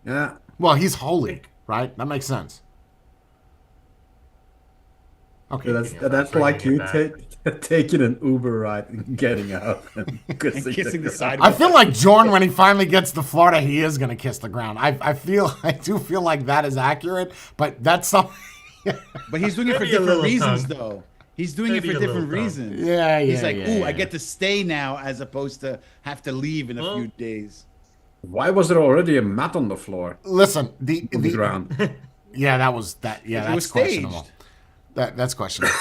Yeah. Well, he's holy, right? That makes sense. Okay. That's like you taking an Uber ride and getting out and And kissing, kissing the ground. side. I feel like Jordan, when he finally gets to Florida, he is gonna kiss the ground. I do feel like that is accurate, but that's something. But he's doing it for Maybe a different little reasons, tongue. though. He's doing Maybe it for a different little reasons. Yeah, He's yeah, like, yeah, ooh, yeah. I get to stay now as opposed to have to leave in a Well- few days. Why was there already a mat on the floor? Listen, On the ground. yeah, that was that. Yeah, It was that's questionable. staged. That's questionable.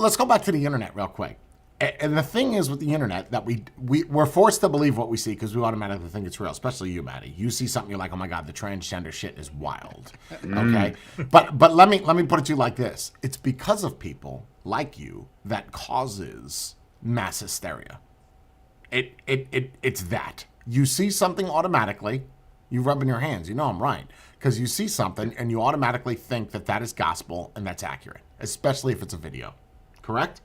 Let's go back to the internet real quick. And the thing is with the internet that we're forced to believe what we see because we automatically think it's real, especially you, Maddie. You see something, you're like, oh my God, the transgender shit is wild. Okay? But let me put it to you like this. It's because of people like you that causes mass hysteria. It's that. You see something automatically, you rub in your hands, you know I'm right. Because you see something and you automatically think that that is gospel and that's accurate, especially if it's a video. Correct?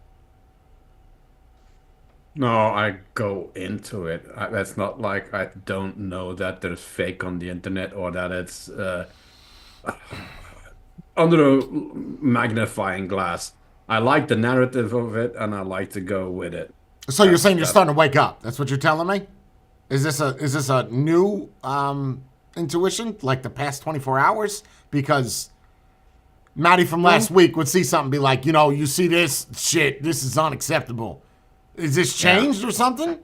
No, I go into it. That's not like I don't know that there's fake on the internet or that it's under a magnifying glass. I like the narrative of it and I like to go with it. So you're saying you're starting to wake up. That's what you're telling me? Is this a new intuition, like the past 24 hours? Because Maddie from last week would see something and be like, you see this shit, this is unacceptable. Is this changed or something?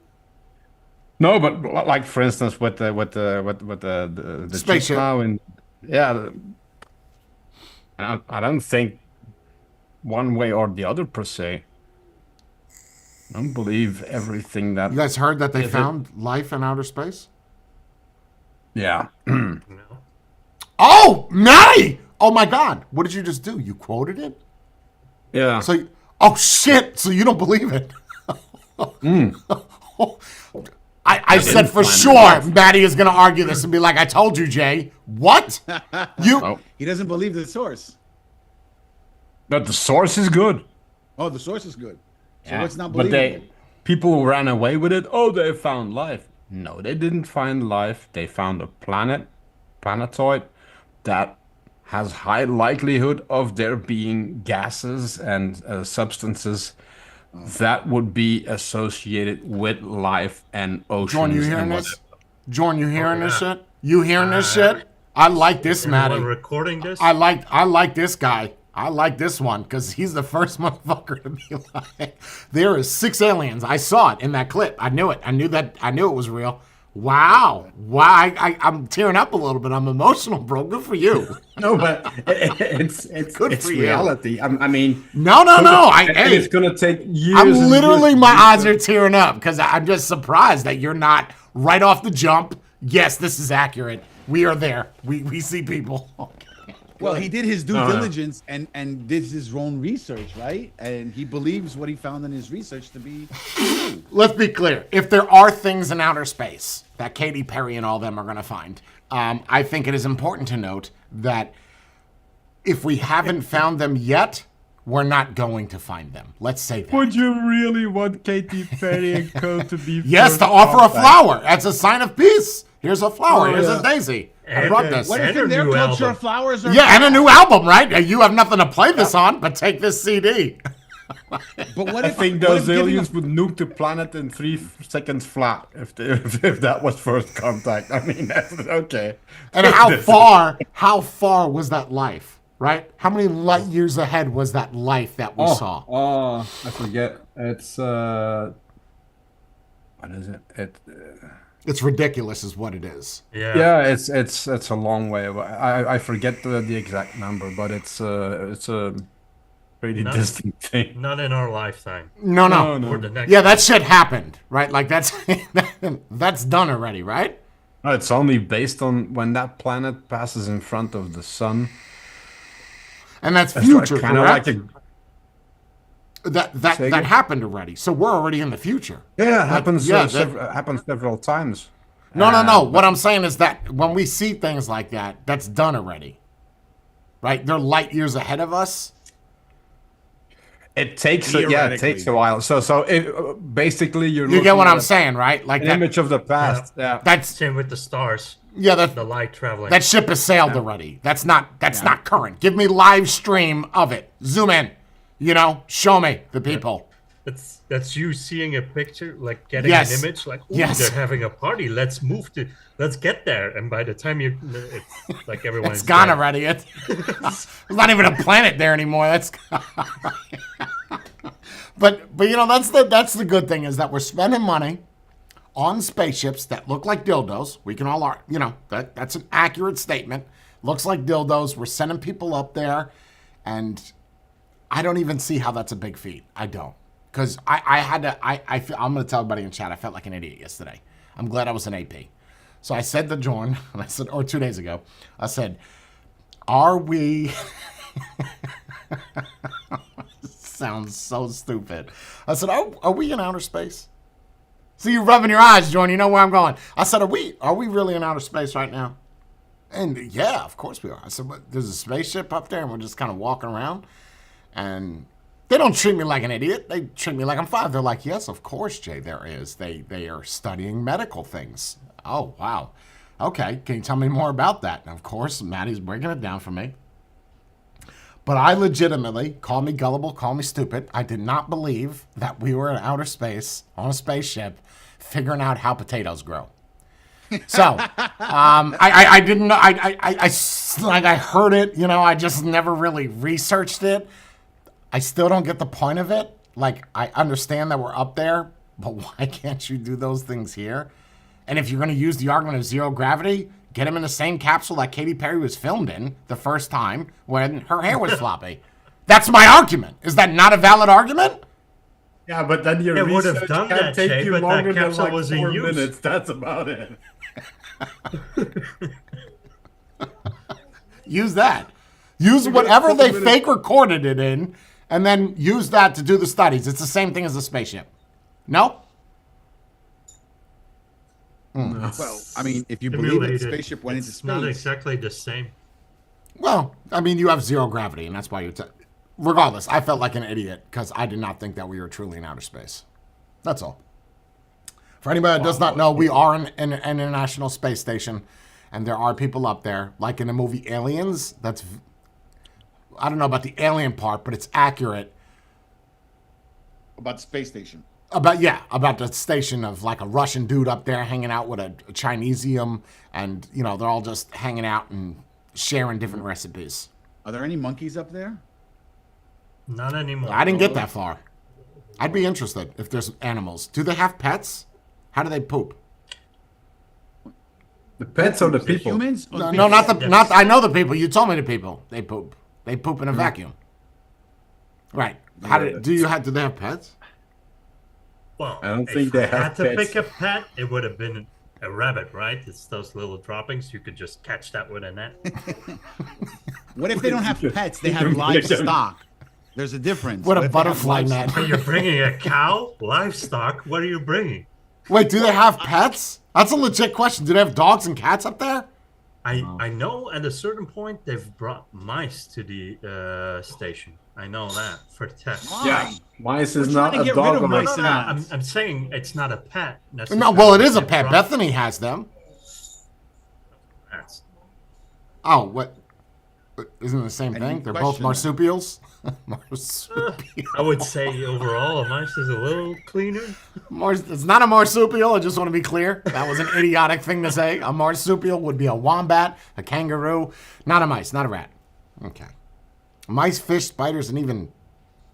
No, but like for instance with the Spaceship. chick now and yeah, I don't think one way or the other per se. I don't believe everything that. You guys heard that they Is it- found life in outer space? Yeah. No. Oh, Maddie! Oh my God! What did you just do? You quoted it? Yeah. So, oh shit! So you don't believe it? I said for sure Maddie is going to argue this and be like, I told you, Jay. What? You? Oh. He doesn't believe the source. But the source is good. Oh, the source is good. So Yeah, what's not but believable? people who ran away with it, oh, they found life. No, they didn't find life. They found a planetoid that has high likelihood of there being gases and substances that would be associated with life and oceans. Jordan, you hearing and this? whatever. Jordan, you hearing this yeah. shit? You hearing this shit? I like this, Anyone Maddie. recording this? I like this guy. I like this one because he's the first motherfucker to be like, there is 6 aliens. I saw it in that clip. I knew it. I knew it was real. Wow. I'm tearing up a little bit. I'm emotional, bro. Good for you. No, but it's Good it's for you. reality. I mean, No. it's gonna take years. I'm and literally, years my to eyes are tearing up because I'm just surprised that you're not right off the jump. Yes, this is accurate. We are there. We see people. Well, he did his due No. diligence and did his own research, right? And he believes what he found in his research to be true. Let's be clear. If there are things in outer space that Katy Perry and all them are going to find, I think it is important to note that if we haven't found them yet, we're not going to find them. Let's say that. Would you really want Katy Perry and Co. to be? Yes, first to offer a contact? flower. That's a sign of peace. Here's a flower. Oh, Here's yeah. a daisy. I And- brought this. What if And in a their new culture album. flowers are Yeah, and a new album, right? You have nothing to play this on, but take this CD. But what I if think what those if giving aliens a- would nuke the planet in 3 seconds flat if that was first contact. I mean, that's okay. And how far was that life, right? How many light years ahead was that life that we saw? Oh, I forget. It's what is it? It's ridiculous is what it is. Yeah. It's a long way away. I forget the exact number, but it's a pretty No. distant thing. Not in our lifetime. No. No. Or the next. Yeah, that shit happened, right? Like that's done already, right? No, it's only based on when that planet passes in front of the sun. And that's It's future, kind of correct? like a that Say again? happened already. So we're already in the future. yeah, it happens. yeah, Happens several times. No. What I'm saying is that when we see things like that, that's done already. Right? They're light years ahead of us. It takes a while. So basically you're You get what looking I'm at saying, right? Like an that, image of the past. Yeah. that's Same with the stars. yeah, The light traveling. that ship has sailed already. That's not current. Give me live stream of it. Zoom in. Show me the people. That's you seeing a picture, like getting Yes. an image, like, ooh, Yes. they're having a party. Let's get there. And by the time it's like everyone It's is gone dead. already. There's not even a planet there anymore. That's but you know that's the good thing is that we're spending money on spaceships that look like dildos. We can all you know that's an accurate statement. Looks like dildos. We're sending people up there, and I don't even see how that's a big feat. I don't. Because I had to, I'm going to tell everybody in chat, I felt like an idiot yesterday. I'm glad I was an AP. So I said to Jordan, and I said, or 2 days ago, I said, are we, sounds so stupid. I said, are we in outer space? See, you're rubbing your eyes, Jordan. You know where I'm going. I said, are we really in outer space right now? And yeah, of course we are. I said, but there's a spaceship up there and we're just kind of walking around. And they don't treat me like an idiot. They treat me like I'm 5. They're like, yes, of course, Jay, there is. They are studying medical things. Oh, wow. Okay, can you tell me more about that? And of course, Maddie's breaking it down for me. But I legitimately, call me gullible, call me stupid, I did not believe that we were in outer space on a spaceship figuring out how potatoes grow. So, I didn't know, I heard it, you know, I just never really researched it. I still don't get the point of it. Like, I understand that we're up there, but why can't you do those things here? And if you're going to use the argument of zero gravity, get him in the same capsule that Katy Perry was filmed in the first time when her hair was floppy. That's my argument. Is that not a valid argument? Yeah, but then your They would have research done can't that, take Jay, you but that longer than capsule like was in 4 use. minutes. That's about it. Use that. Use whatever they fake recorded it in, and then use that to do the studies. It's the same thing as a spaceship. No? Well, I mean, if you believe that the Simulated. spaceship went into It's not space, exactly the same. Well, I mean, you have zero gravity, and that's why you... Regardless, I felt like an idiot because I did not think that we were truly in outer space. That's all. For anybody that does not know, we are in an international space station, and there are people up there, like in the movie Aliens. That's... I don't know about the alien part, but it's accurate. about the space station. About the station of like a Russian dude up there hanging out with a Chinesium, and you know they're all just hanging out and sharing different recipes. Are there any monkeys up there? Not anymore. I didn't get that far. I'd be interested if there's animals. Do they have pets? How do they poop? The pets or the Is it people? humans? Or No, the no, not people? the not. I know the people. You told me the people. They poop. They poop in a vacuum. Right. How did? Do they have pets? Well, I don't if think they I have had to pets. pick a pet, it would have been a rabbit, right? It's those little droppings. You could just catch that with a net. What if they don't have pets? They have Don't pick them. livestock. There's a difference. What a if they have butterfly livestock? net. But you're bringing a cow, livestock. What are you bringing? Wait, do they have pets? That's a legit question. Do they have dogs and cats up there? I know at a certain point they've brought mice to the station. I know that for tests. Why? Yeah, mice We're is trying not to a get rid dog of or mice a in cat. our- I'm saying it's not a pet. No, well, it is a necessarily. pet. They've Bethany has them. brought pets. Oh, what? Isn't it the same I thing? didn't They're both question marsupials. Marsupial. I would say overall a mouse is a little cleaner. It's not a marsupial. I just want to be clear. That was an idiotic thing to say. A marsupial would be a wombat, a kangaroo, not a mice, not a rat. Okay. Mice, fish, spiders, and even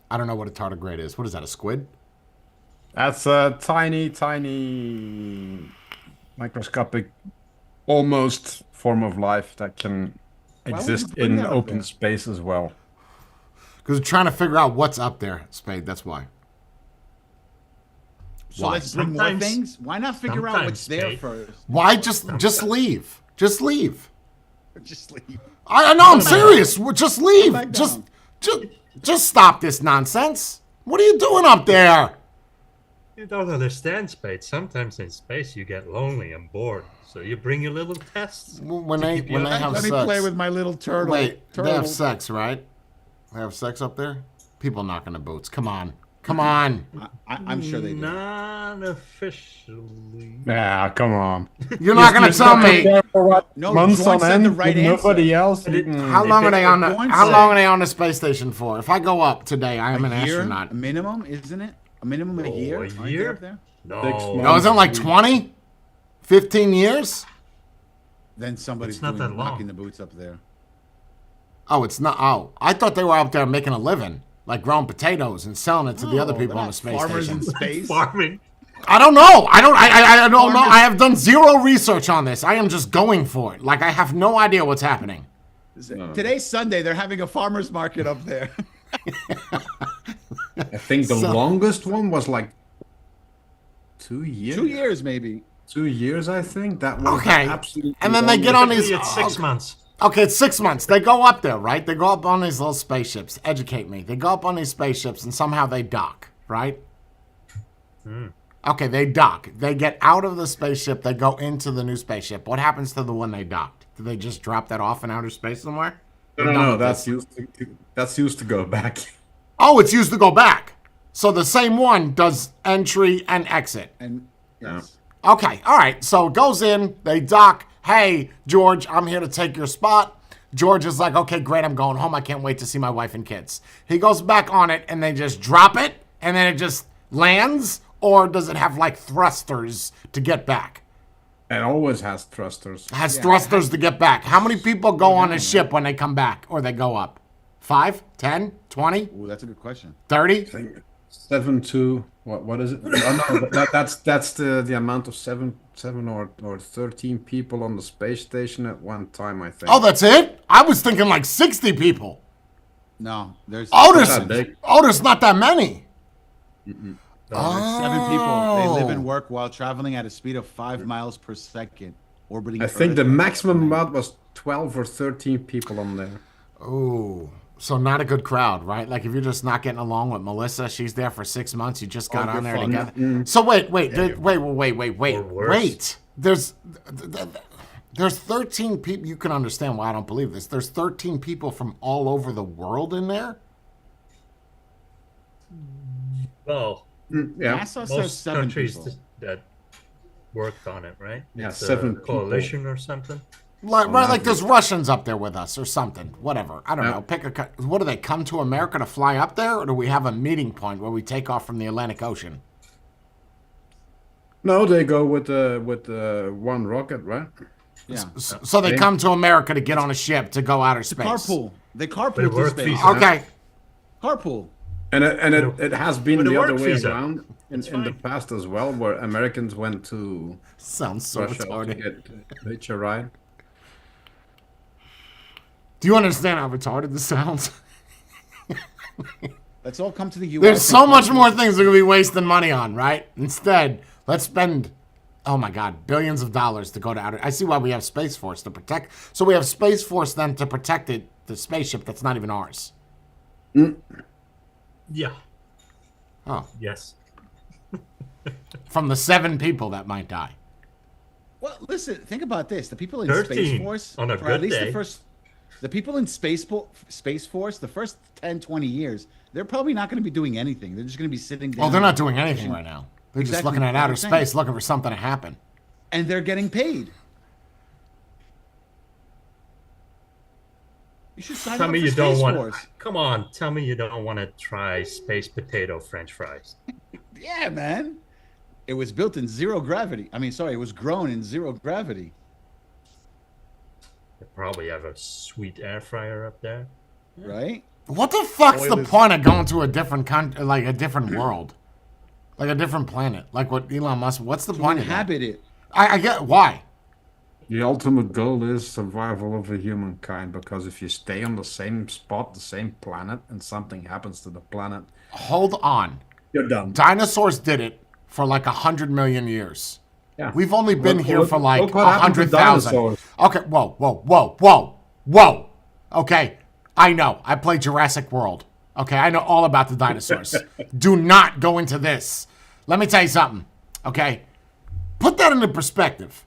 I don't know what a tardigrade is. What is that? A squid? That's a tiny, tiny, microscopic, almost form of life that can would exist you bring in that up open there? space as well. Because we're trying to figure out what's up there, Spade. That's why. So Why? let's bring more Sometimes- things. Why not figure out what's there Spade. first? Why just leave? Just leave. Just leave. I know. I'm serious. Just leave. back Just, down. just stop this nonsense. What are you doing up there? You don't understand, Spade. Sometimes in space you get lonely and bored, so you bring your little tests. When to they keep you when they alive. have Let sex. me play with my little turtle. Wait, they turtle. have sex, right? They have sex up there. People knocking the boots. Come on, come on. I'm sure they do. Not officially. Yeah, come on. You're not gonna tell me For what, No, months Dawn on said end the right with nobody answer. else. But it- how If long it- are they on the Dawn how said- long are they on the space station for? If I go up today, I am an A year astronaut. minimum, isn't it? A minimum of a year? A Aren't they year? up there? No. months. No, is it like 20? 15 years? Then somebody's It's not doing that long. knocking the boots up there. Oh, it's not. Oh, I thought they were out there making a living, like growing potatoes and selling it to the other No, people they're on the not space farmers station. in space. Farming. I don't know. I don't know. Farmers- I have done zero research on this. I am just going for it. Like, I have no idea what's happening. Today's Sunday. They're having a farmer's market up there. I think the longest one was like 2 years. 2 years, maybe. 2 years, I think. That was Okay. absolutely. And then they get on these. It's 6 months. Okay, it's 6 months. They go up there, right? They go up on these little spaceships. Educate me. They go up on these spaceships and somehow they dock, right? Okay, they dock. They get out of the spaceship. They go into the new spaceship. What happens to the one they docked? Do they just drop that off in outer space somewhere? No, that's used to go back. Oh, it's used to go back. So the same one does entry and exit. And yes. Okay, all right. So it goes in, they dock. Hey, George, I'm here to take your spot. George is like, okay, great, I'm going home. I can't wait to see my wife and kids. He goes back on it, and they just drop it, and then it just lands? Or does it have, like, thrusters to get back? It always has thrusters. It has thrusters to get back. How many people go on a ship when they come back or they go up? 5, 10, 20, Ooh, that's a good question. 30? I think 7 to what is it? Oh, no, that's the amount of seven or 13 people on the space station at one time. I think. Oh, that's it? I was thinking like 60 people. No, there's that big. There's not that many. there's 7 people. They live and work while traveling at a speed of 5 miles per second, orbiting. I think Earth. the maximum amount was 12 or 13 people on there. Oh, so not a good crowd, right? Like if you're just not getting along with Melissa, she's there for 6 months. You just got you're on there fucked. together. So wait. Or worse. Wait. There's 13 people. You can understand why I don't believe this. There's 13 people from all over the world in there. Well, Yeah, NASA says most 7 countries people. that worked on it, right? Yeah, It's 7 a coalition or something. Like there's Russians up there with us or something. Whatever. I don't Yeah. know. Pick a. What do they come to America to fly up there, or do we have a meeting point where we take off from the Atlantic Ocean? no, they go with the one rocket, right? Yeah. So they come to America to get on a ship to go outer space. Carpool. They But carpool it to worked space. visa. Okay. Carpool. And it has been But it the other worked, way visa. around in the past as well, where Americans went to Sounds so Russia to retarded. get hitch a ride. Do you understand how retarded this sounds? Let's all come to the U.S. There's so and much carpool. more things we're gonna be wasting money on, right? Instead, let's spend, oh my God, billions of dollars to go to outer. I see why we have Space Force to protect. So we have Space Force then to protect the spaceship that's not even ours. Yeah. Oh, Yes. from the 7 people that might die. Well, listen. Think about this. The people in 13 Space Force, on a for good at least day. the people in Space Force, the first 10, 20 years, they're probably not going to be doing anything. They're just going to be sitting down. Oh, they're not doing anything right now. They're just Exactly. looking at That's outer what I'm saying. space, looking for something to happen. And they're getting paid. You should sign Tell up me for you don't Space want. Force. Come on, tell me you don't want to try space potato French fries. Yeah, man. It was built in zero gravity. I mean, sorry, it was grown in zero gravity. They probably have a sweet air fryer up there. Right? What the fuck's the Oil is- point of going to a different country, like a different world, like a different planet, like what Elon Musk? What's the To point of that? inhabit it. I get why. The ultimate goal is survival of the humankind, because if you stay on the same spot, the same planet, and something happens to the planet, Hold on. you're done. Dinosaurs did it for like 100 million years. Yeah. We've only been Look- here look- for like look what happened to 100,000. dinosaurs. Okay, whoa. Okay, I know. I played Jurassic World. Okay, I know all about the dinosaurs. Do not go into this. Let me tell you something. Okay, put that into perspective.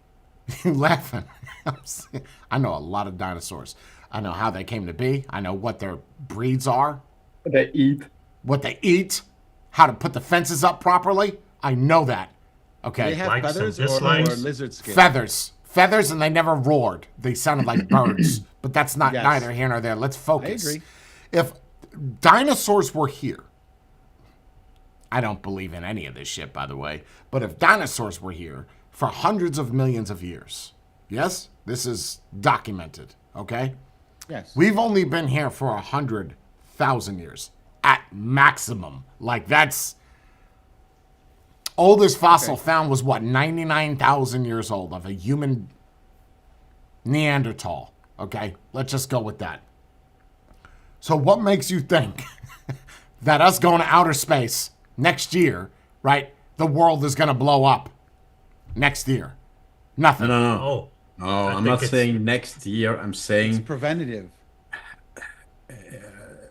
You laughing? I know a lot of dinosaurs. I know how they came to be. I know what their breeds are, They eat. what they eat, how to put the fences up properly. I know that. Okay. They have Likes and feathers or dislikes. lizard skin. Feathers, and they never roared. They sounded like birds, but that's not Yes. neither here nor there. Let's focus. I agree. If dinosaurs were here, I don't believe in any of this shit, by the way. But if dinosaurs were here for hundreds of millions of years, yes, this is documented, okay? Yes. We've only been here for 100,000 years at maximum. Like, that's oldest fossil found was what, 99,000 years old of a human Neanderthal. Okay, let's just go with that. So what makes you think that us going to outer space next year, right, the world is going to blow up next year? Nothing. No. Oh, No, I I'm think not it's- saying next year. I'm It's saying preventative.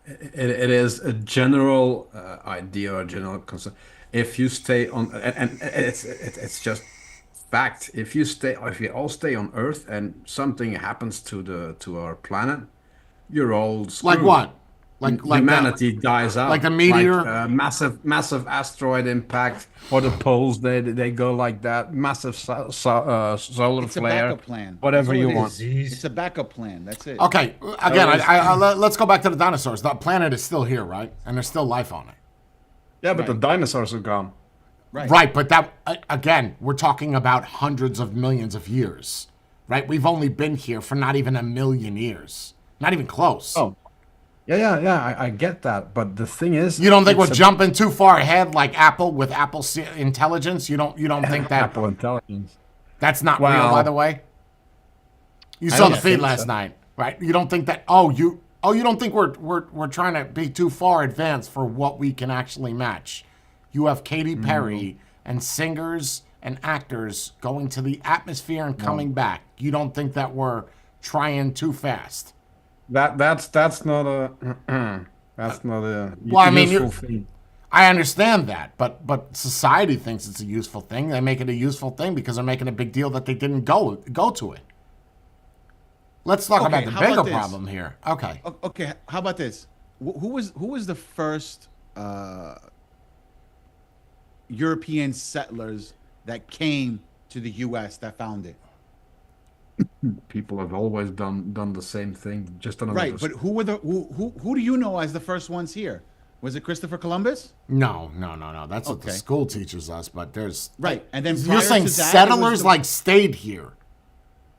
it is a general idea or general concern. If you stay on, and it's just fact. If we all stay on Earth and something happens to our planet, you're all screwed. Like what? Like Humanity dies out. like a meteor? Like, massive asteroid impact, or the poles they go like that. Massive solar It's a flare. backup plan. Whatever That's all you it want. is. Disease. It's a backup plan. That's it. Okay, again, let's go back to the dinosaurs. The planet is still here, right? And there's still life on it. Yeah, but the Right. dinosaurs are gone. Right. Right, but that, again, we're talking about hundreds of millions of years, right? We've only been here for not even a million years. Not even close. Oh. Yeah. I get that, but the thing is, You don't think we're it's a- jumping too far ahead like Apple with Apple intelligence? You don't think that Apple Intelligence? that's not real, Well, by the way? You I saw don't the feed think last so. night, right? You don't think that you don't think we're trying to be too far advanced for what we can actually match. You have Katy Perry and singers and actors going to the atmosphere and coming back. You don't think that we're trying too fast? That's not a that's not a Well, I mean, useful thing. I understand that, but society thinks it's a useful thing. They make it a useful thing because they're making a big deal that they didn't go to it. Let's talk Okay, about the how bigger about this? problem here. Okay. Okay. How about this? Who was the first European settlers that came to the U.S. that found it? People have always done the same thing, just on Right, but who do you know as the first ones here? Was it Christopher Columbus? No. That's what the Okay. school teaches us. But there's Right, and then you're prior saying to that, it was settlers the- like stayed here.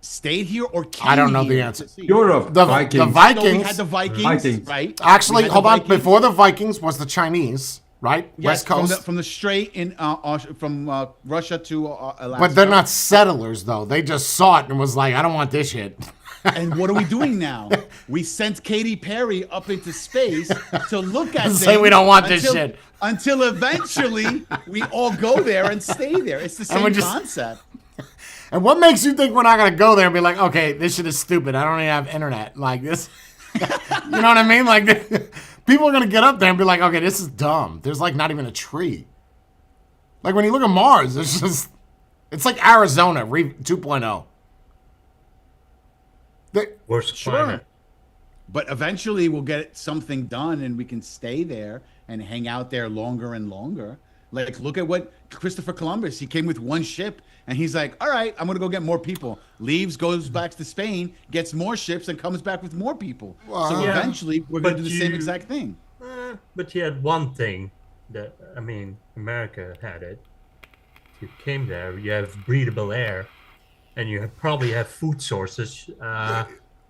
Stayed here or came I don't know the here answer. to see? Europe, The Vikings. the Vikings. So we had the Vikings, Vikings. right? Actually, We had the hold on. Vikings. Before the Vikings was the Chinese, right? Yes, West Coast. from the Strait in from Russia to Alaska. But they're not settlers, though. They just saw it and was like, I don't want this shit. And what are we doing now? We sent Katy Perry up into space to look at Say things we don't want this shit. until eventually we all go there and stay there. It's the And we same just- concept. And what makes you think we're not going to go there and be like, okay, this shit is stupid. I don't even have internet. Like this. You know what I mean? Like, people are going to get up there and be like, okay, this is dumb. There's like not even a tree. Like when you look at Mars, it's like Arizona 2.0. Worst Sure. climate. But eventually we'll get something done and we can stay there and hang out there longer and longer. Like, look at what Christopher Columbus, he came with one ship and he's like, all right, I'm going to go get more people. Leaves, goes back to Spain, gets more ships and comes back with more people. So Yeah, eventually we're going to but do the same you- exact thing. But you had one thing that, I mean, America had it. You came there, you have breathable air, and you probably have food sources.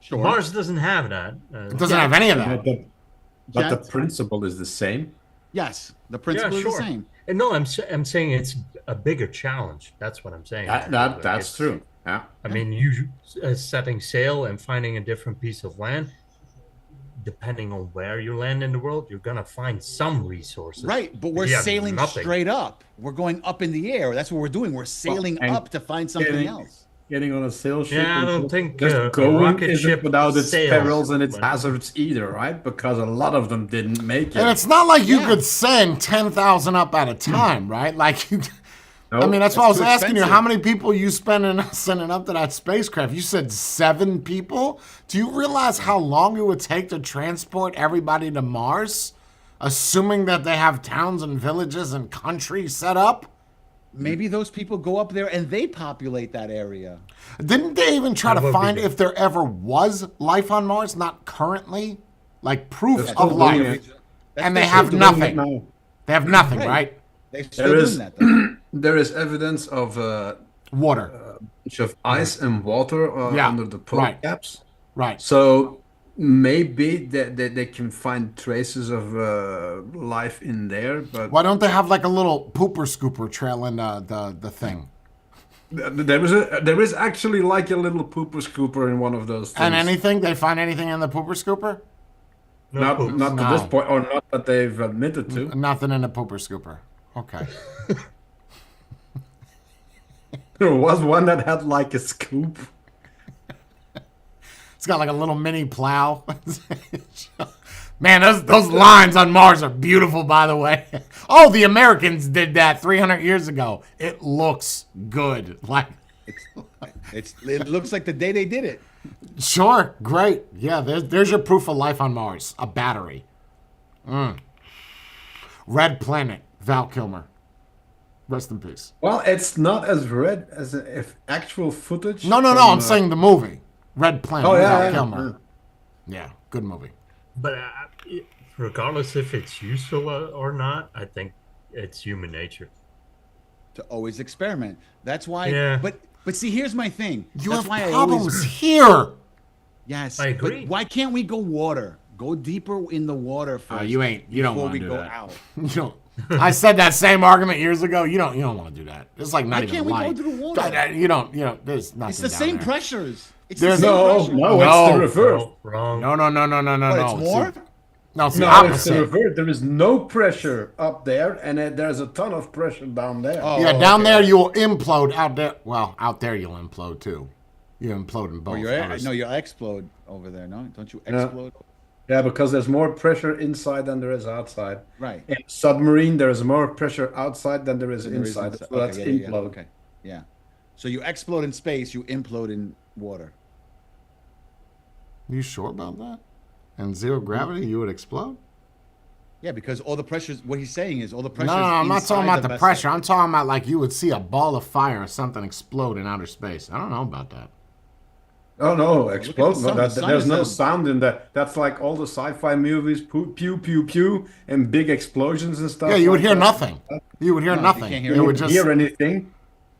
Sure. Mars doesn't have that. It doesn't have any of that. But the Jet- principle is the same. Yes, the principle is the same. And no, I'm saying it's a bigger challenge. That's what I'm saying. That's It's- true. Yeah. I mean, you setting sail and finding a different piece of land. Depending on where you land in the world, you're gonna find some resources. Right, but we're If you have sailing nothing- straight up. We're going up in the air. That's what we're doing. We're sailing and up to find something getting- else. Getting on a sail ship. Yeah, I and don't think, just a going rocket isn't ship without its sails, perils and its but- hazards either, right? Because a lot of them didn't make it. And it's not like you Yeah. could send 10,000 up at a time, right? Like, I No, mean, that's why I was too asking you, expensive. how many people you sending up to that spacecraft? You said 7 people? Do you realize how long it would take to transport everybody to Mars? Assuming that they have towns and villages and country set up? Maybe those people go up there and they populate that area. Didn't they even try That to would be find good. if there ever was life on Mars? Not currently? Like proof They're of still doing life. it. And they That's have Still doing it nothing. now. They have nothing, Right. right? They're still There doing is that, though. there is evidence of Water. bunch of ice and water Yeah, under the polar right. caps. Right. So maybe they can find traces of life in there, but Why don't they have like a little pooper scooper trailing the thing? there is actually like a little pooper scooper in one of those things. And anything? They find anything in the pooper scooper? No Not poops. not No. to this point, or not that they've admitted to. Nothing in the pooper scooper. Okay. There was one that had like a scoop. It's got like a little mini plow. Man, those lines on Mars are beautiful, by the way. Oh, the Americans did that 300 years ago. It looks good. Like, It looks like the day they did it. sure, great. Yeah, there's your proof of life on Mars. A battery. Red Planet. Val Kilmer. Rest in peace. Well, it's not as red as if actual footage. No. from, I'm saying the movie. Red Planet. Oh Val yeah, Kilmer. Yeah, good movie. But regardless if it's useful or not, I think it's human nature. To always experiment. That's why. Yeah. But see, here's my thing. You That's have why problems here. Yes, I agree. But why can't we go water? Go deeper in the water first. You don't before want we to do go that. out. You don't. I said that same argument years ago. You don't want to do that. It's like not Why even can't we go light. to the water? You don't. There's nothing. It's the down same there. pressures. It's There's the same No, pressure. no, No. it's the reverse. Wrong. No. But it's more. No, it's the No, it's the opposite. reverse. There is no pressure up there, and there's a ton of pressure down there. Oh, Yeah, down okay. there you will implode. Out there, well, out there you'll implode too. You implode in both. Oh, others. you'll explode over there. No, don't you explode? Yeah, because there's more pressure inside than there is outside. Right. In a submarine, there is more pressure outside than there is There is inside. inside. So that's Okay, yeah. implode. Okay. Yeah. So you explode in space, you implode in water. You sure about that? And zero gravity, you would explode? Yeah, because all the pressures. What he's saying is all the pressures. No, I'm not talking about the vessel. pressure. I'm talking about like you would see a ball of fire or something explode in outer space. I don't know about that. Oh no, explode! the No, sun. The sun there's is no a- sound in that. That's like all the sci-fi movies, pew pew pew, and big explosions and stuff. Yeah, you would like hear that. nothing. You would hear No, you nothing. can't hear It would You just. hear anything,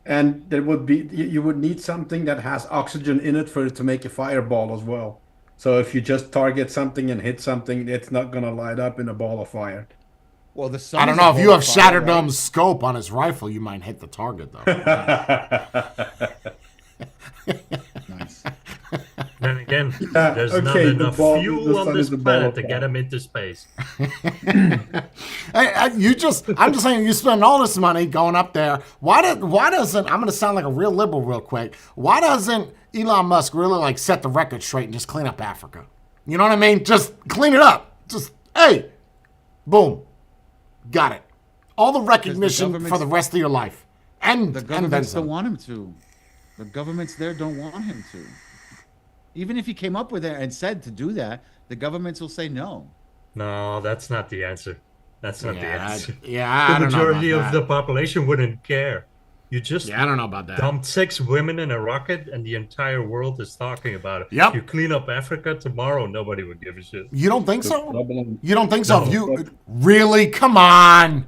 and there would be you would need something that has oxygen in it for it to make a fireball as well. So if you just target something and hit something, it's not gonna light up in a ball of fire. Well, the sun. I don't is a know if you ball have of fire, right? Shatterdome's scope on his rifle, you might hit the target though. Nice. Then again, there's not okay, the enough ball- the fuel on sun this is the ball planet of to get fire. them into space. I'm just saying, you spend all this money going up there. Why doesn't, I'm going to sound like a real liberal real quick. Why doesn't Elon Musk really like set the record straight and just clean up Africa? You know what I mean? Just clean it up. Just, hey, boom. Got it. All the recognition for government's- the rest of your life. And The then governments don't some. want him to. The governments there don't want him to. Even if he came up with it and said to do that, the governments will say no. No, that's not the answer. That's not the answer. I The don't know majority about of that. the population wouldn't care. You just Yeah, I don't know about that. dumped 6 women in a rocket, and the entire world is talking about it. Yep. You clean up Africa tomorrow, nobody would give a shit. You don't think so? Problem- You don't think so? No. If you really? Come on.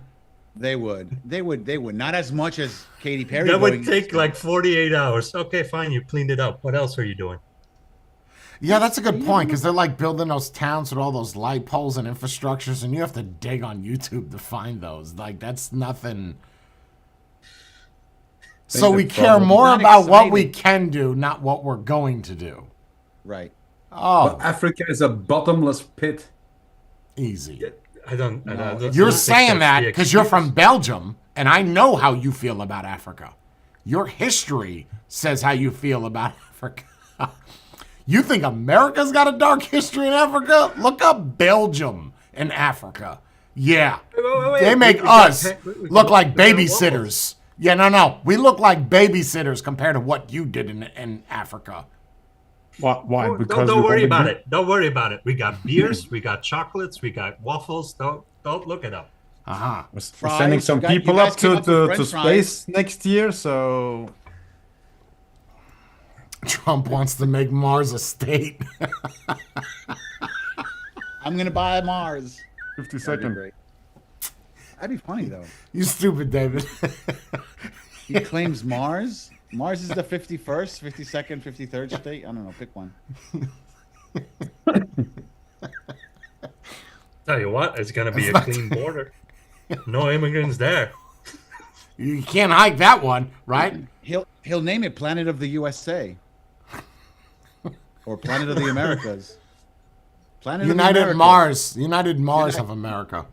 They would. They would. Not as much as Katy Perry. That going- would take like 48 hours. Okay, fine, you cleaned it up. What else are you doing? Yeah, that's a good point because they're like building those towns with all those light poles and infrastructures, and you have to dig on YouTube to find those. Like, that's nothing. So the we care problem- more Not about what we exciting. can do, not what we're going to do. Right. Oh, Africa is a bottomless pit. easy. I don't. I don't You're think saying that's that the because you're from excuse. Belgium, and I know how you feel about Africa. Your history says how you feel about Africa. You think America's got a dark history in Africa? Look up Belgium in Africa. Yeah. Wait, They make we got us we look got- like we got babysitters. Yeah, no. We look like babysitters compared to what you did in Africa. Why? Don't worry about it. Don't worry about it. We got beers, we got chocolates, we got waffles. Don't look it up. Uh-huh. We're Fries, sending some you got- you people guys up came to, up with to, French to fries. space next year, so Trump wants to make Mars a state. I'm gonna buy Mars. 50 That'd be seconds. great. That'd be funny though. You stupid, David. He claims Mars. Mars is the 51st, 52nd, 53rd state. I don't know. Pick one. Tell you what, it's gonna be a clean border. No immigrants there. You can't hike that one, right? He'll name it Planet of the USA. Or Planet of the Americas. Planet of the United Americas. Mars. United Mars of America.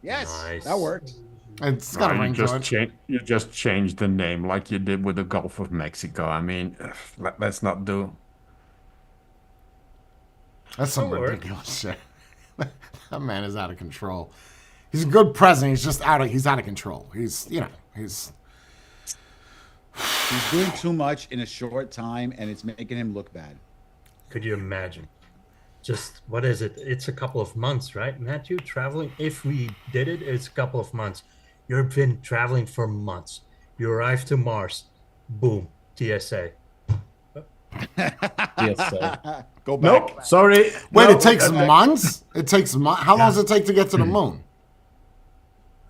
Yes, Nice. that worked. It's got a you ring to just it. you just changed the name like you did with the Gulf of Mexico. I mean, let's not do. That's some That'll work. ridiculous shit. That man is out of control. He's a good president. He's out of control. He's He's doing too much in a short time, and it's making him look bad. Could you imagine? Just what is it? It's a couple of months, right, Matthew? Traveling. If we did it, it's a couple of months. You've been traveling for months. You arrive to Mars. Boom. TSA. Yes. Go back. Nope. Sorry. Wait, No, it takes that- months? It takes months? How long does it take to get to the moon?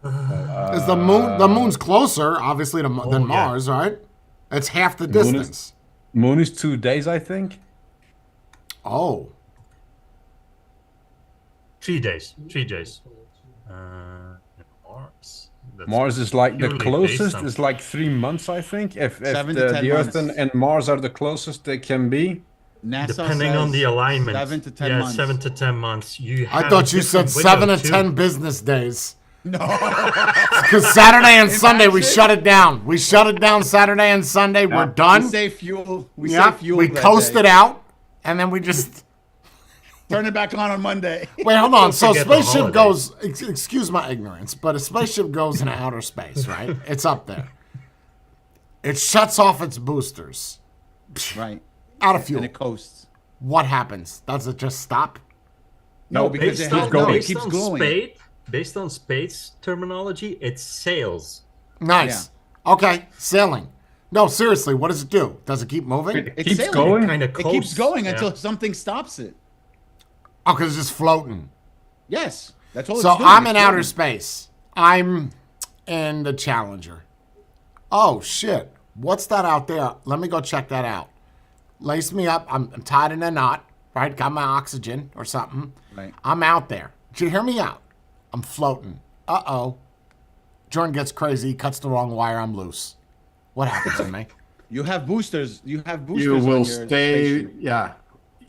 Is the moon's closer, obviously, than yeah. Mars, right? It's half the Moon is- distance. Moon is 2 days, I think. Oh. 3 days. 3 days. Mars. That's Mars is like the purely closest. based on- It's like 3 months, I think. If 7 to 10 the Earth months. and Mars are the closest they can be. NASA Depending on says the alignment. 7 to 10 yeah, months. 7 to 10 months. You I have thought a you said different window, 7 to too. 10 business days. No. Because Saturday and Sunday, we Imagine. shut it down. We shut it down Saturday and Sunday. We're We done. save fuel. We Yeah, save fuel. we that coasted day. out. And then we just... Turn it back on Monday. Wait, hold on. So forget the spaceship holidays. goes. Excuse my ignorance, but a spaceship goes into outer space, right? It's up there. It shuts off its boosters. Right. Out of fuel. And it coasts. What happens? Does it just stop? No, because Based it, has, on, no, it based keeps on going. based on space terminology, it's sails. Nice. Okay, sailing. No, seriously, what does it do? Does it keep moving? It It's keeps sailing. going. Kind of It keeps going until something stops it. Oh, because it's just floating. Yes. That's all So it's doing. I'm It's in outer floating. space. I'm in the Challenger. Oh, shit. What's that out there? Let me go check that out. Lace me up. I'm tied in a knot, right? Got my oxygen or something. Right. I'm out there. Did you hear me out? I'm floating. Uh-oh. Jordan gets crazy, cuts the wrong wire, I'm loose. What happens to me? You have boosters. You have boosters. You on will your stay. spaceship. Yeah.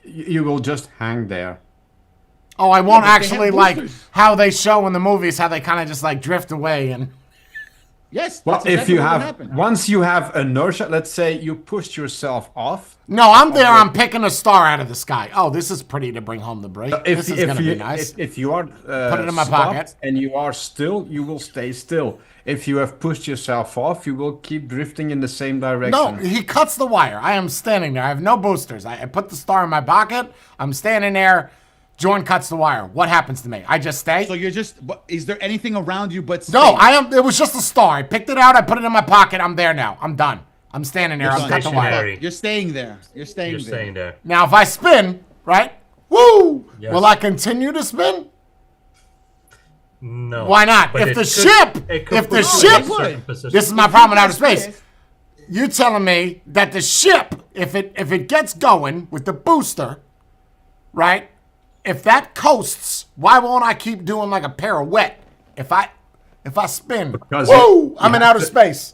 You will just hang there. Oh, I won't but they actually have like boosters. how they show in the movies, how they kind of just like drift away and... Yes. Well, that's if exactly you what have happened. once you have inertia, let's say you pushed yourself off. No, I'm there. I'm picking a star out of the sky. Oh, this is pretty to bring home the break. This is going to be nice. If you are Put it in my stopped pocket. and you are still, you will stay still. If you have pushed yourself off, you will keep drifting in the same direction. No, he cuts the wire. I am standing there. I have no boosters. I put the star in my pocket. I'm standing there. Jordan cuts the wire. What happens to me? I just stay? So you're just. But is there anything around you but space? No, I am. It was just a star. I picked it out. I put it in my pocket. I'm there now. I'm done. I'm standing there. You're I'm cut the wire. stationary. You're staying there. You're staying You're there. staying there. Now, if I spin, right? Woo! Yes. Will I continue to spin? No. Why not? But If it the could- ship- it could if the put you in ship- a certain position. This is my problem in outer space. You're telling me that the ship, if it gets going with the booster, right? If that coasts, why won't I keep doing like a pirouette? If I spin, Because woo! you I'm in have outer to- space.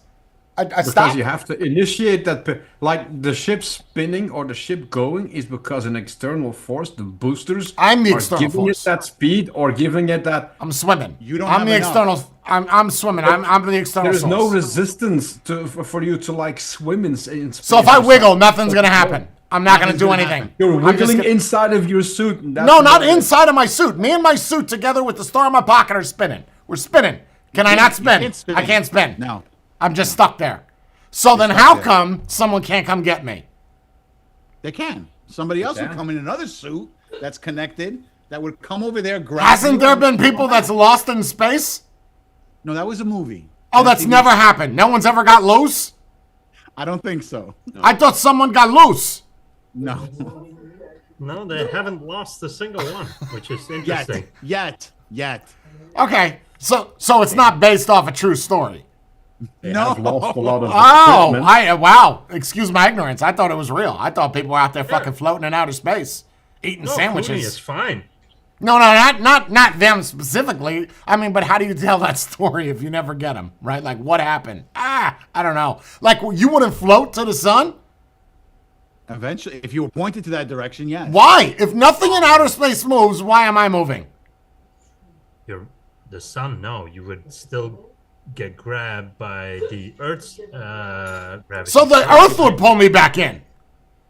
I Because stop. you have to initiate that. Like the ship spinning or the ship going is because an external force, the boosters, I'm the are external giving force. it that speed or giving it that. I'm swimming. You don't I'm have the enough. external. I'm swimming. I'm the external. There's no source. resistance for you to like swim in space. So if I or wiggle, something. nothing's gonna happen. I'm not gonna Nothing's do gonna anything. happen. You're I'm just wiggling gonna- inside of your suit. And that's No, not about it. inside of my suit. Me and my suit together with the star in my pocket are spinning. We're spinning. Can I not spin? can't spin. I can't spin. No. I'm just stuck there. So then stuck how there. come someone can't come get me? They can. Somebody else would can. come in another suit that's connected that would come over there. Grab Hasn't you there and- been people that's lost in space? No, that was a movie. Oh, that's never happened. No one's ever got loose? I don't think so. I thought someone got loose. No. No, they haven't lost a single one, which is Yet. interesting. Yet. Yet. Okay, so it's not based off a true story. They No. have lost a lot of Oh, equipment. wow. Excuse my ignorance. I thought it was real. I thought people were out there fucking floating in outer space, eating No, Clooney sandwiches. is fine. No, not them specifically. I mean, but how do you tell that story if you never get them, right? Like, what happened? I don't know. Like, you wouldn't float to the sun? Eventually, if you were pointed to that direction, yes. Why? If nothing in outer space moves, why am I moving? The sun, no, you would still get grabbed by the Earth's gravity. So the Earth would pull me back in.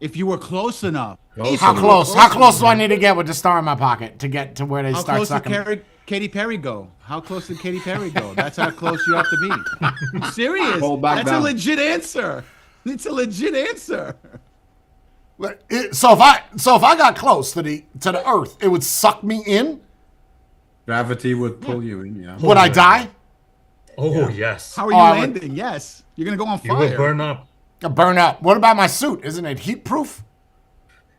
If you were close enough. How close? How close do I need to get with the star in my pocket to get to where they How start close sucking? did Katy Perry go? How close did Katy Perry go? That's how close you have to be. I'm serious. Hold back That's down. a legit answer. It's a legit answer. So if I got close to the Earth, it would suck me in. Gravity would pull you in, yeah. Would I die? Oh, yes. How are you Oh, I would- landing? Yes. You're going to go on You will fire. burn up. I'd burn up. What about my suit? Isn't it heat proof?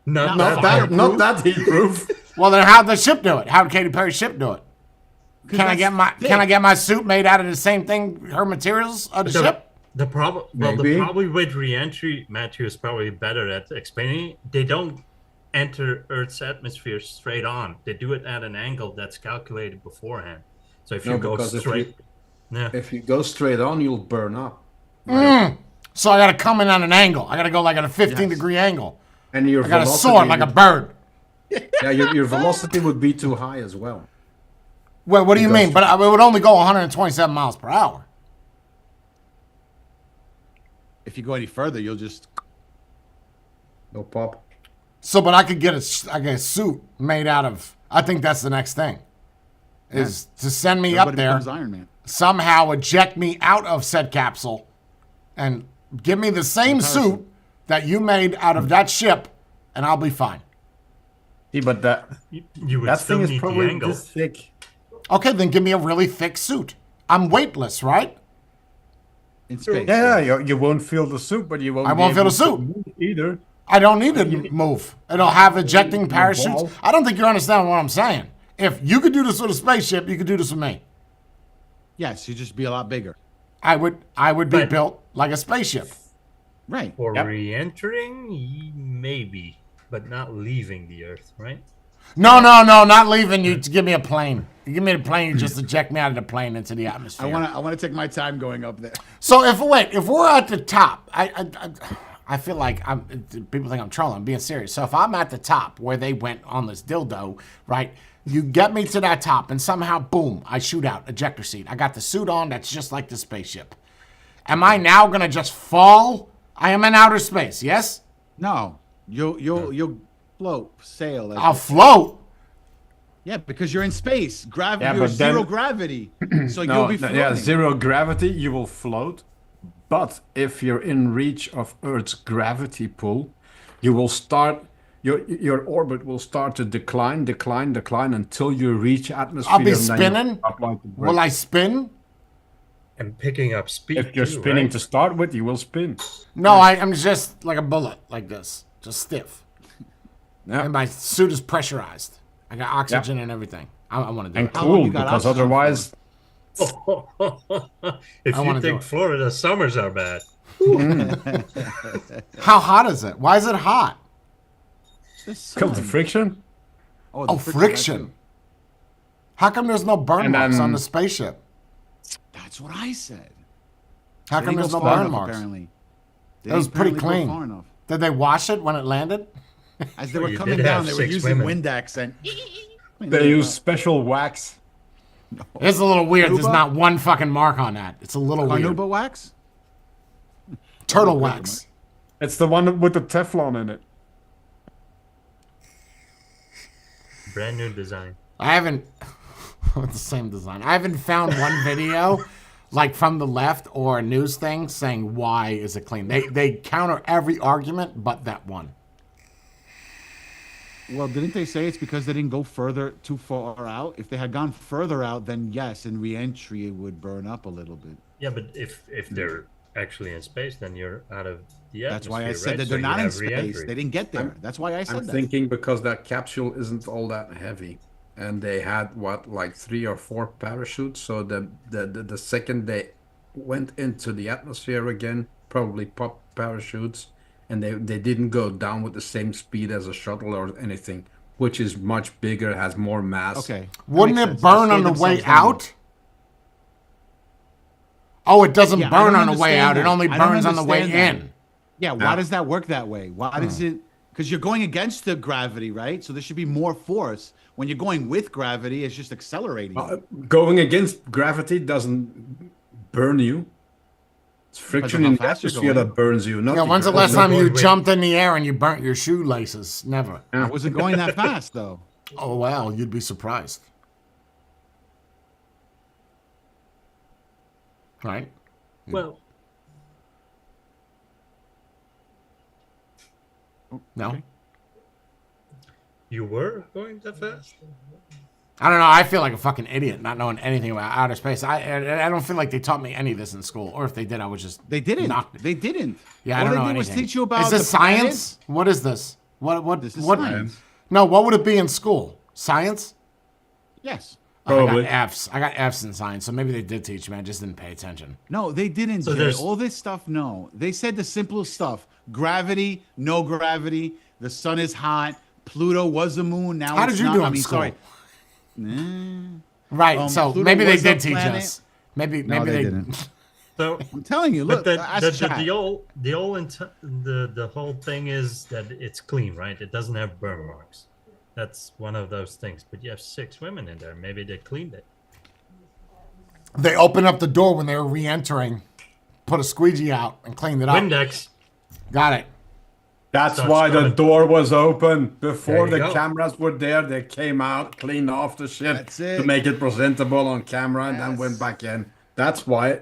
Not Not that. Not that heat proof. Well, then how'd the ship do it? How'd Katy Perry's ship do it? Can I get my suit made out of the same thing, her materials of the ship? The problem, Maybe. the problem with re-entry, Matthew is probably better at explaining. They don't enter Earth's atmosphere straight on. They do it at an angle that's calculated beforehand. So if you go because straight, yeah, if you go straight on, you'll burn up. So I gotta come in on an angle. I gotta go like at a 15-degree angle. And your I gotta velocity soar like a would- bird. Yeah, your velocity would be too high as well. Wait, what do you Because- mean? But it would only go 127 miles per hour. If you go any further, you'll just. No pop. So, but I could get a suit made out of. I think that's the next thing. Is to send me up Everybody there, becomes Iron Man. somehow eject me out of said capsule, and give me the same suit that you made out of that ship, and I'll be fine. See, but that you would still thing is need the probably angle. this thick. Okay, then give me a really thick suit. I'm weightless, right? In space. Yeah, you won't feel the suit, but you won't. I be won't feel able the suit. to move either. I don't need to move. It'll have ejecting parachutes. evolve. I don't think you understand what I'm saying. If you could do this with a spaceship, you could do this with me. Yes, you'd just be a lot bigger. I would be But- built like a spaceship. Right. For Yep. re-entering, maybe, but not leaving the Earth, right? No, not leaving you to give me a plane. You give me the plane, you just eject me out of the plane into the atmosphere. I want to take my time going up there. So if we're at the top, I feel like people think I'm trolling. I'm being serious. So if I'm at the top where they went on this dildo, right? You get me to that top, and somehow, boom, I shoot out ejector seat. I got the suit on that's just like the spaceship. Am I now gonna just fall? I am in outer space. Yes, No, you'll float, sail. I'll float. Yeah, because you're in space. Gravity, Yeah, you're but then- zero gravity, so No, you'll be floating. yeah, zero gravity. You will float, but if you're in reach of Earth's gravity pull, you will start. Your orbit will start to decline until you reach atmosphere. I'll be and then you spinning. stop like the Will I spin? And picking up speed. If you're too, spinning right? to start with, you will spin. No, I'm just like a bullet, like this, just stiff. Yeah, And my suit is pressurized. I got oxygen and everything. I want to do and it. How long cool you got because oxygen otherwise, If I wanna you do think it. Florida summers are bad, How hot is it? Why is it hot? The comes the sun. friction. the Oh, friction. How come there's no burn And marks then- on the spaceship? That's what I said. How They come didn't there's go no far burn enough, marks? Apparently. They That was didn't pretty apparently go clean. far enough. Did they wash it when it landed? As they Well, were you coming did down, have they were 6 using women. Windex and. They use special wax. It's a little weird. There's Carnauba? not one fucking mark on that. It's a little weird. Carnauba wax. Turtle wax. It's the one with the Teflon in it. brand new design. I haven't. It's the same design. I haven't found one video, like from the left or a news thing, saying why is it clean. They counter every argument but that one. Well, didn't they say it's because they didn't go too far out? If they had gone further out, then yes, in re-entry it would burn up a little bit. Yeah, but if they're actually in space, then you're out of the atmosphere. That's why I said right? that So they're you not in have space. re-entry. They didn't get there. That's why I said I'm that. thinking because that capsule isn't all that heavy. and they had like 3 or 4 parachutes. So the second they went into the atmosphere again, probably popped parachutes, and they didn't go down with the same speed as a shuttle or anything, which is much bigger, has more mass. Okay. Wouldn't That it makes sense. burn They on the slowed way themselves down. out? Oh, it doesn't Yeah, I burn don't on the way out. understand It that. only I don't burns on the way understand that. in. Yeah, why does that work that way? Why does it? Because you're going against the gravity, right? So there should be more force. When you're going with gravity, it's just accelerating. Going against gravity doesn't burn you. It's friction how in the fast you're atmosphere going. that burns you. Not Yeah, the when's the gravity. last time you Wait. jumped in the air and you burnt your shoelaces? Never. I wasn't going that fast though. Oh, well, you'd be surprised. Right? Well, No? Okay. you were going that fast? I don't know. I feel like a fucking idiot not knowing anything about outer space. I don't feel like they taught me any of this in school. Or if they did, I was just They didn't. knocked. They didn't. Yeah, I All don't know they did anything. was teach you about Is this the planet. science? What is this? What? This is what? science. No, what would it be in school? Science? Yes. Probably. I got Fs. I got Fs in science, so maybe they did teach me. I just didn't pay attention. No, they didn't. So Jay. there's- All this stuff, no. They said the simple stuff: gravity, no gravity. The sun is hot. Pluto was a moon. Now How it's did you not. do I in mean, school? sorry. Right. So Pluto maybe they was a did teach planet. us. Maybe No, maybe they they didn't. So, I'm telling you. Look, but ask chat. the whole thing is that it's clean, right? It doesn't have burn marks. That's one of those things. But you have 6 women in there. Maybe they cleaned it. They opened up the door when they were re-entering, put a squeegee out, and cleaned it up. Windex. Got it. That's Starts why the coming. door was open. Before There you the go. cameras were there, they came out, cleaned off the shit That's to it. make it presentable on camera, and then Yes. went back in. That's why.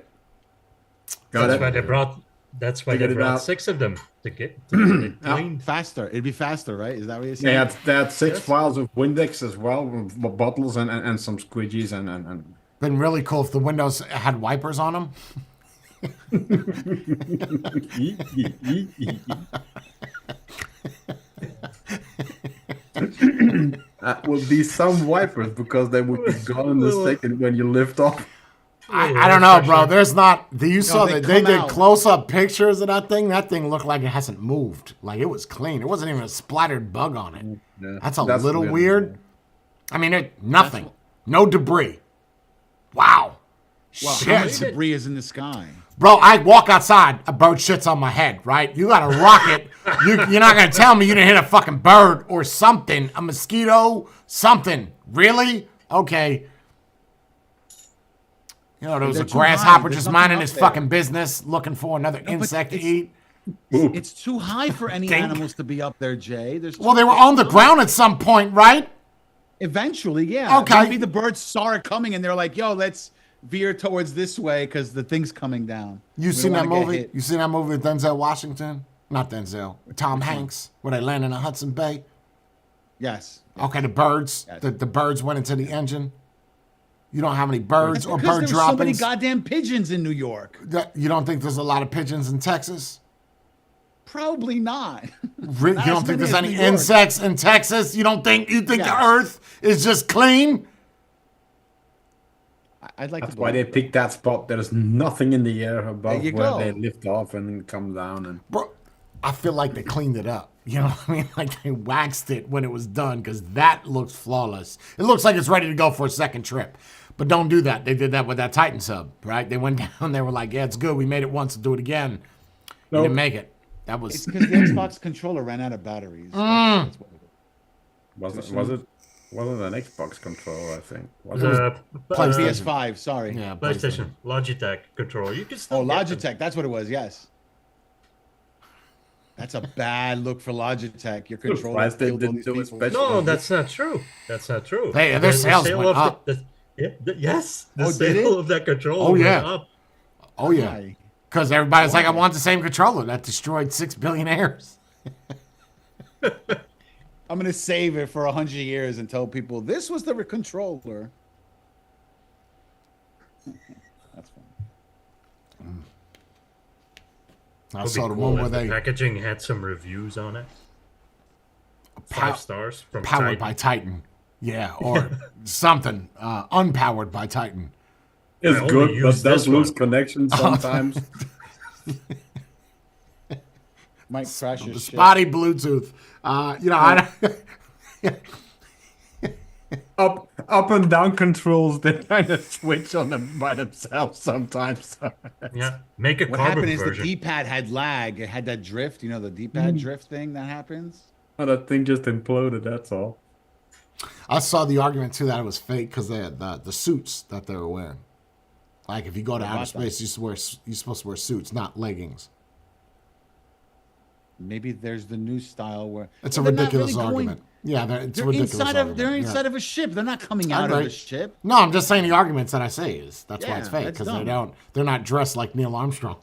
Got That's it. why they brought. That's why Figured they it brought out. 6 of them to get it cleaned. Faster. It'd be faster, right? Is that what you're They saying? had 6 Yes. files of Windex as well, with bottles and some squeegees and Been really cool if the windows had wipers on them. That would be some wipers because they would be gone in the second when you lift off. I don't know, bro. There's not. You saw they that they come did out. close-up pictures of that thing. That thing looked like it hasn't moved. Like it was clean. It wasn't even a splattered bug on it. Yeah, That's a that's little really weird. I mean, nothing. No debris. Wow. Well, how much Shit. debris is in the sky? Bro, I walk outside, a bird shits on my head, right? You got a rocket. You're not going to tell me you didn't hit a fucking bird or something, a mosquito, something. Really? Okay. You know, there was They're a too grasshopper high. There's just nothing minding up his there. fucking business, looking for another but insect to it's- eat. It's too high for any Think. animals to be up there, Jay. There's Well, they were on the ground at some point, right? Eventually, yeah. Okay. Maybe the birds saw it coming and they're like, "Yo, let's veer towards this way because the thing's coming down." You We seen don't that wanna get movie? hit. You seen that movie with Denzel Washington? Not Denzel. Tom Hanks, where they land in the Hudson Bay. Yes. Okay, the birds. Yes. The birds went into the engine. You don't have any birds or Because bird there's so many droppings. goddamn pigeons in New York. You don't think there's a lot of pigeons in Texas? Probably not. You Not don't as think many there's as any New York. insects in Texas? You think Yes. the earth is just clean? I'd like That's to why they believe picked that spot. There's nothing in the air above you where go. they lift off and then come down. And Bro, I feel like they cleaned it up. You know what I mean? Like they waxed it when it was done because that looks flawless. It looks like it's ready to go for a second trip. But don't do that. They did that with that Titan sub, right? They went down. They were like, yeah, it's good. We made it once. Do it again. They Nope. didn't make it. That It's was because the Xbox controller ran out of batteries. That's what it is. wasn't an Xbox controller, I think. Was The it? PlayStation. PS5, sorry. yeah, PlayStation Logitech controller. You can still Oh, get them. Logitech. That's what it was. Yes. That's a bad look for Logitech. Your controller Surprised they killed all didn't these do it people. special. No, that's not true. That's not true. Hey, their The sales sale went of up. Yes, the Oh, did sale it? of that controller Oh, yeah. went up. Oh yeah, Why? because everybody's like, I Why? want the same controller that destroyed 6 billionaires. I'm gonna save it for 100 years and tell people this was the controller. That's fun. I Would be saw the cool one if where the they packaging had some reviews on it. Pow- 5 stars from powered Titan. by Titan. Yeah, or something unpowered by Titan. It's I only good, but use does this lose one. connection sometimes. Might crash your ship. Spotty Bluetooth. I Up and down controls, they kind of switch on them by themselves sometimes. Yeah, make a What carbon happened is version. the D-pad had lag. It had that drift, the D-pad drift thing that happens. Oh, that thing just imploded, that's all. I saw the argument too that it was fake because they had the suits that they were wearing. Like if you go to outer about that? space, you're supposed to wear suits, not leggings. Maybe there's the new style where It's a Well, they're not ridiculous really going- argument. Yeah, it's a They're ridiculous inside argument. of they're Yeah. inside of a ship. They're not coming I out of agree. the ship. No, I'm just saying the arguments that I say is that's why Yeah, it's fake that's because dumb. they're not dressed like Neil Armstrong.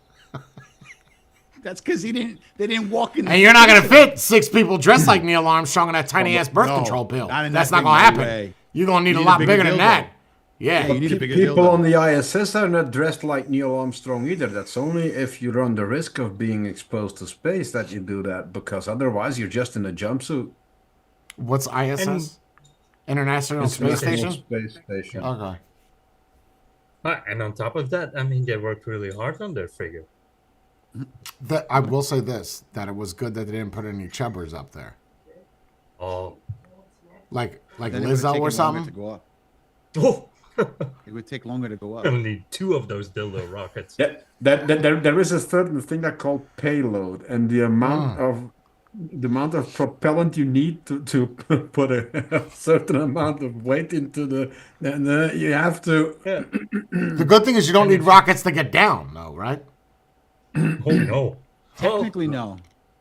That's because they didn't walk in. And you're not gonna fit 6 people dressed like Neil Armstrong in that tiny ass birth no, control pill. not in That's that not big, gonna no happen. way. You're gonna need You a need a lot bigger bigger than dildo. that. Yeah. you need a bigger People dildo. on the ISS are not dressed like Neil Armstrong either. That's only if you run the risk of being exposed to space that you do that, because otherwise you're just in a jumpsuit. What's ISS? International Space International Station. Space Station. Okay. And on top of that, I mean, they worked really hard on their figure. I will say this: that it was good that they didn't put any chubbers up there, Oh, like Then it would've Lizzo taken or longer something. to go up. oh. It would take longer to go up. I'll need 2 of those dildo rockets. Yeah, there is a certain thing that called payload, and the amount of propellant you need to put a certain amount of weight into you have to. Yeah. The good thing is you don't need rockets to get down, though, right? Oh no. Technically, no.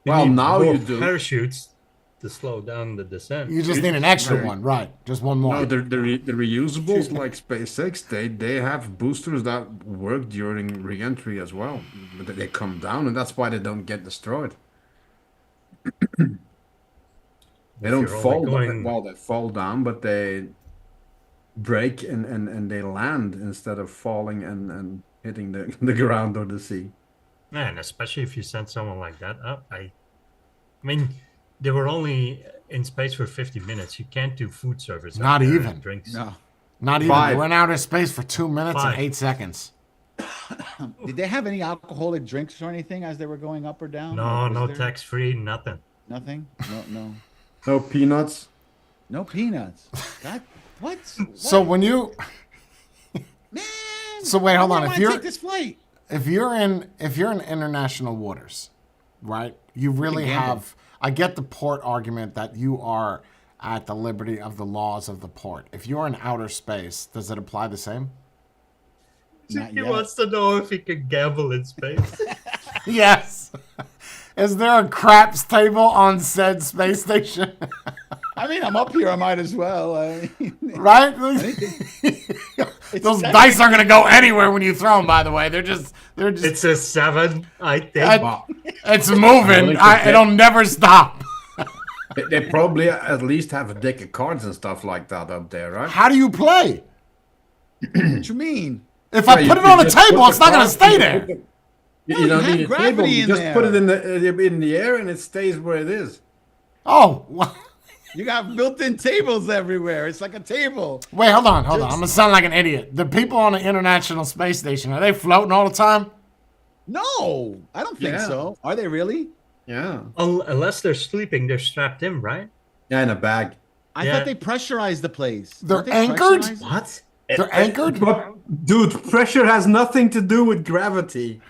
Well, need now more you do. parachutes to slow down the descent. You just need an extra Right. one, right? Just one more. No, the reusables like SpaceX, they have boosters that work during re-entry as well. But they come down, and that's why they don't get destroyed. They don't you're only fall going- well, they fall down, but they break and they land instead of falling and hitting the ground or the sea. Man, especially if you send someone like that up. I mean, they were only in space for 50 minutes. You can't do food service. up Not there and even. Drinks. No. Not even. 5. They went out of space for 2 minutes 5. and 8 seconds. Did they have any alcoholic drinks or anything as they were going up or down? No, Like, was no there tax-free, nothing. Nothing. No. No peanuts. No peanuts. That what? So when you, Man. So wait, hold I on. wanna If you're- take this flight. if you're in international waters, right? You really gamble. have. I get the port argument that you are at the liberty of the laws of the port. If you're in outer space, does it apply the same? Not He yet. wants to know if he can gamble in space. Yes. Is there a craps table on said space station? I mean, I'm up here. I might as well. Right? Those dice aren't gonna go anywhere when you throw them. By the way, they're just It's a 7, I think. it's moving. It'll never stop. They probably at least have a deck of cards and stuff like that up there, right? How do you play? What you mean? If I Yeah, put you it on a just put table, the it's not gonna cards- stay you there. put the- No, You don't you have need a table. gravity You in just put it there. in the air and it stays where it is. Oh, well, You got built-in tables everywhere. It's like a table. wait, hold on. I'm gonna sound like an idiot. The people on the International Space Station, are they floating all the time? No, I don't think Yeah. so. Are they really? Yeah. Unless they're sleeping, they're strapped in, right? Yeah, in a bag. I Yeah. thought they pressurized the place. They're Weren't they anchored? pressurized? What? They're anchored? But dude, pressure has nothing to do with gravity.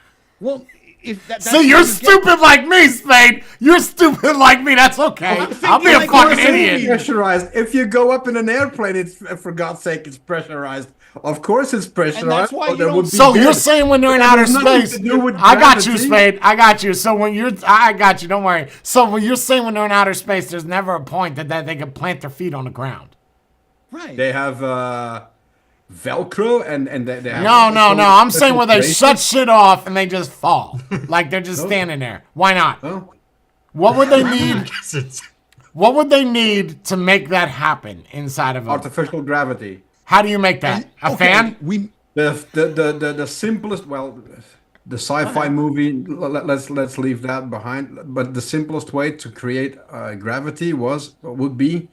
Well, if that, See, you're stupid like me, Spade. You're stupid like me. That's okay. Well, I'm I'll be thinking a like fucking you're saying. idiot. Pressurized. If you go up in an airplane, it's for God's sake, it's pressurized. Of course, it's pressurized. that's why or you there don't would be So you're dead. saying when they're in It outer has nothing space, to do with I got you, gravity. Spade. I got you. So I got you. Don't worry. So when you're saying when they're in outer space, there's never a point that they can plant their feet on the ground. Right. They have Velcro and they have. No. I'm saying where they special shut shit off and they just fall, like they're just standing there. Why not? Oh, What would they need? Guess it's What would they need to make that happen inside of a? artificial gravity. How do you make that? A Okay, fan? We The simplest, well, the sci-fi movie. Let's leave that behind. But the simplest way to create gravity would be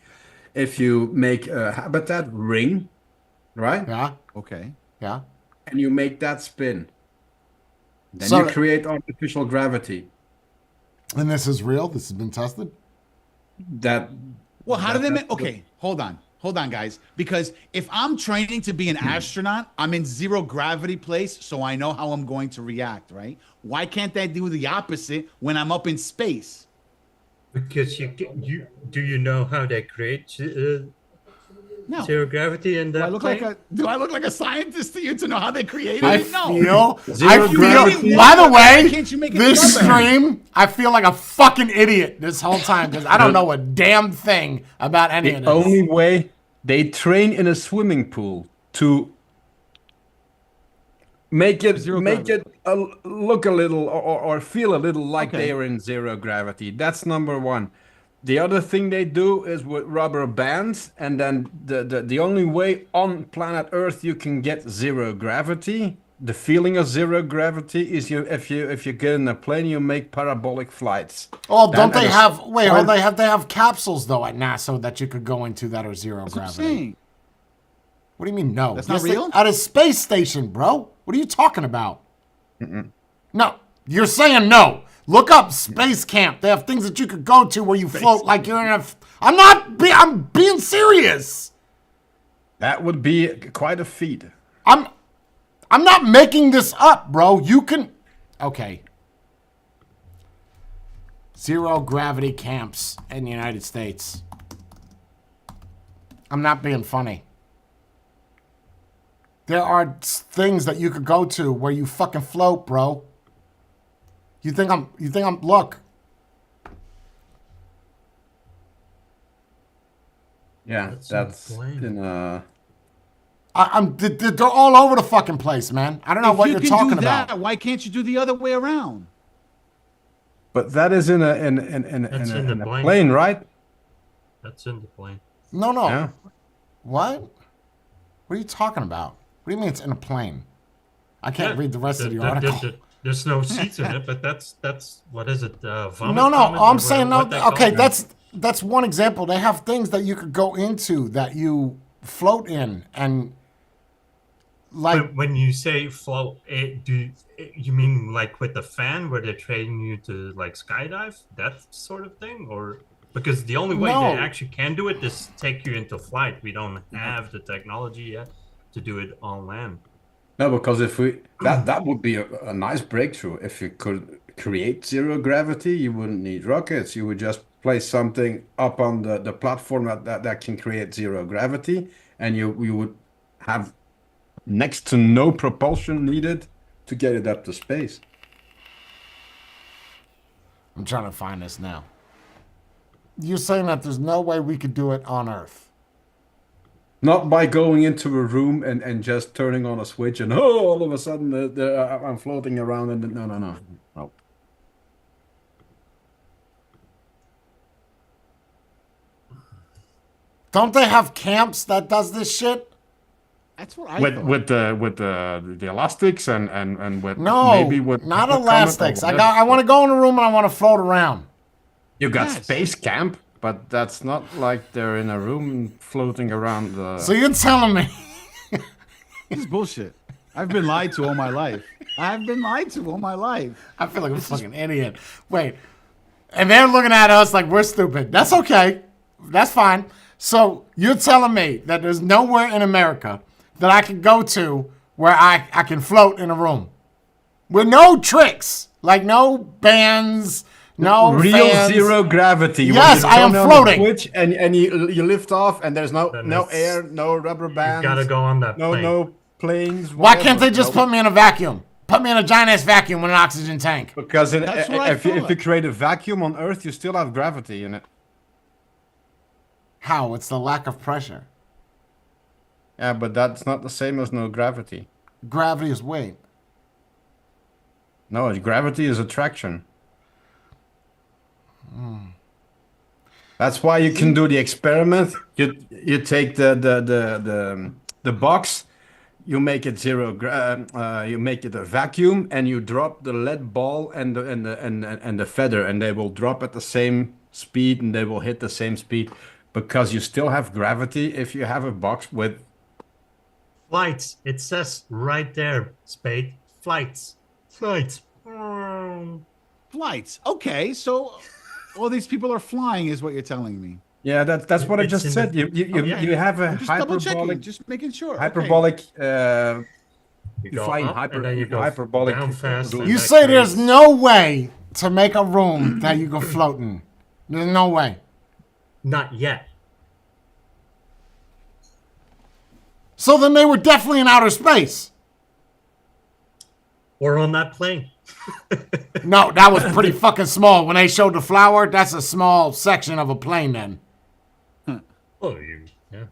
if you make a habitat ring, right? Yeah, Okay. yeah. And you make that spin, then So you create artificial gravity. and this is real. This has been tested. That Well, how do that, they that make? Okay, hold on, guys. Because if I'm training to be an astronaut, I'm in zero gravity place, so I know how I'm going to react, right? Why can't they do the opposite when I'm up in space? Because you do you know how they create No. zero gravity in Do I that look plane? like a scientist to you to know how they created I it? No. feel, Zero I feel, gravity. by the Why way, can't you make it this together? stream, I feel like a fucking idiot this whole time because I don't know a damn thing about any of the this. only way they train in a swimming pool to make it Zero make gravity. it look a little or feel a little like Okay. they are in zero gravity. That's number one. The other thing they do is with rubber bands, and then the only way on planet Earth you can get zero gravity, the feeling of zero gravity, is if you get in a plane, you make parabolic flights. Oh, Then don't they at a have? Wait, hold. point- They have capsules though at NASA that you could go into that are zero That's what I'm gravity. saying. What do you mean no? That's not Yes, they- real? At a space station, bro. What are you talking about? No, you're saying no. Look up space camp. They have things that you could go to where you float like you're in a. I'm not. I'm being serious. That would be quite a feat. I'm not making this up, bro. You can. Okay. Zero gravity camps in the United States. I'm not being funny. There are things that you could go to where you fucking float, bro. You think I'm look. Yeah, that's insane. in a. They're all over the fucking place, man. I don't know If what you you're can talking do that, about. why can't you do the other way around? But that is in That's in the a plane. plane, right? That's in the plane. No. Yeah. What? What are you talking about? What do you mean it's in a plane? I can't Yeah, read the rest of the article. There's no seats in it, but that's what is it? Vomit No. comet I'm or saying no. what they call Okay, it? that's one example. They have things that you could go into that you float in, and like When you say float, you mean like with the fan where they're training you to like skydive, that sort of thing, or because the only way No. they actually can do it is take you into flight. We don't have the technology yet to do it on land. No, because if we that would be a nice breakthrough. If you could create zero gravity, you wouldn't need rockets. You would just place something up on the platform that can create zero gravity, and you would have next to no propulsion needed to get it up to space. I'm trying to find this now. You're saying that there's no way we could do it on Earth. Not by going into a room and just turning on a switch and all of a sudden I'm floating around and no. Don't they have camps that does this shit? That's what I With thought. with the elastics and with No, maybe with not the comet or elastics. whatever. I want to go in a room and I want to float around. You got Yes. space camp, but that's not like they're in a room floating around the. So you're telling me? This is bullshit. I've been lied to all my life. I've been lied to all my life. I feel like a fucking idiot. Wait, and they're looking at us like we're stupid. That's okay. That's fine. So you're telling me that there's nowhere in America that I can go to where I can float in a room with no tricks, like no bands, no Real fans. zero gravity. When Yes, you I am turn on the floating. switch and you lift off and there's no Then no it's- air, no rubber bands. You gotta go on that plane. No planes. Why can't they whatever. just No. put me in a vacuum? Put me in a giant ass vacuum with an oxygen tank. Because That's what I if you thought. create a vacuum on Earth, you still have gravity in it. How? It's the lack of pressure. Yeah, but that's not the same as no gravity. Gravity is weight. No, gravity is attraction. That's why you can do the experiment. You take the box, you make it you make it a vacuum, and you drop the lead ball and the feather, and they will drop at the same speed, and they will hit the same speed. because you still have gravity if you have a box with. Flights. It says right there, Spade. Flights. Flights. Flights. Okay, so all these people are flying, is what you're telling me. Yeah, that's what I It's just in said. the- You have a I'm just double checking, hyperbolic just making sure. Okay. hyperbolic. You You go fly in up and then you go hyperbolic. down fast. and You that say there's creates- no way to make a room that you go float in. There's no way. Not yet. So then they were definitely in outer space. Or on that plane. No, that was pretty fucking small. When they showed the flower, that's a small section of a plane then. Oh, yeah.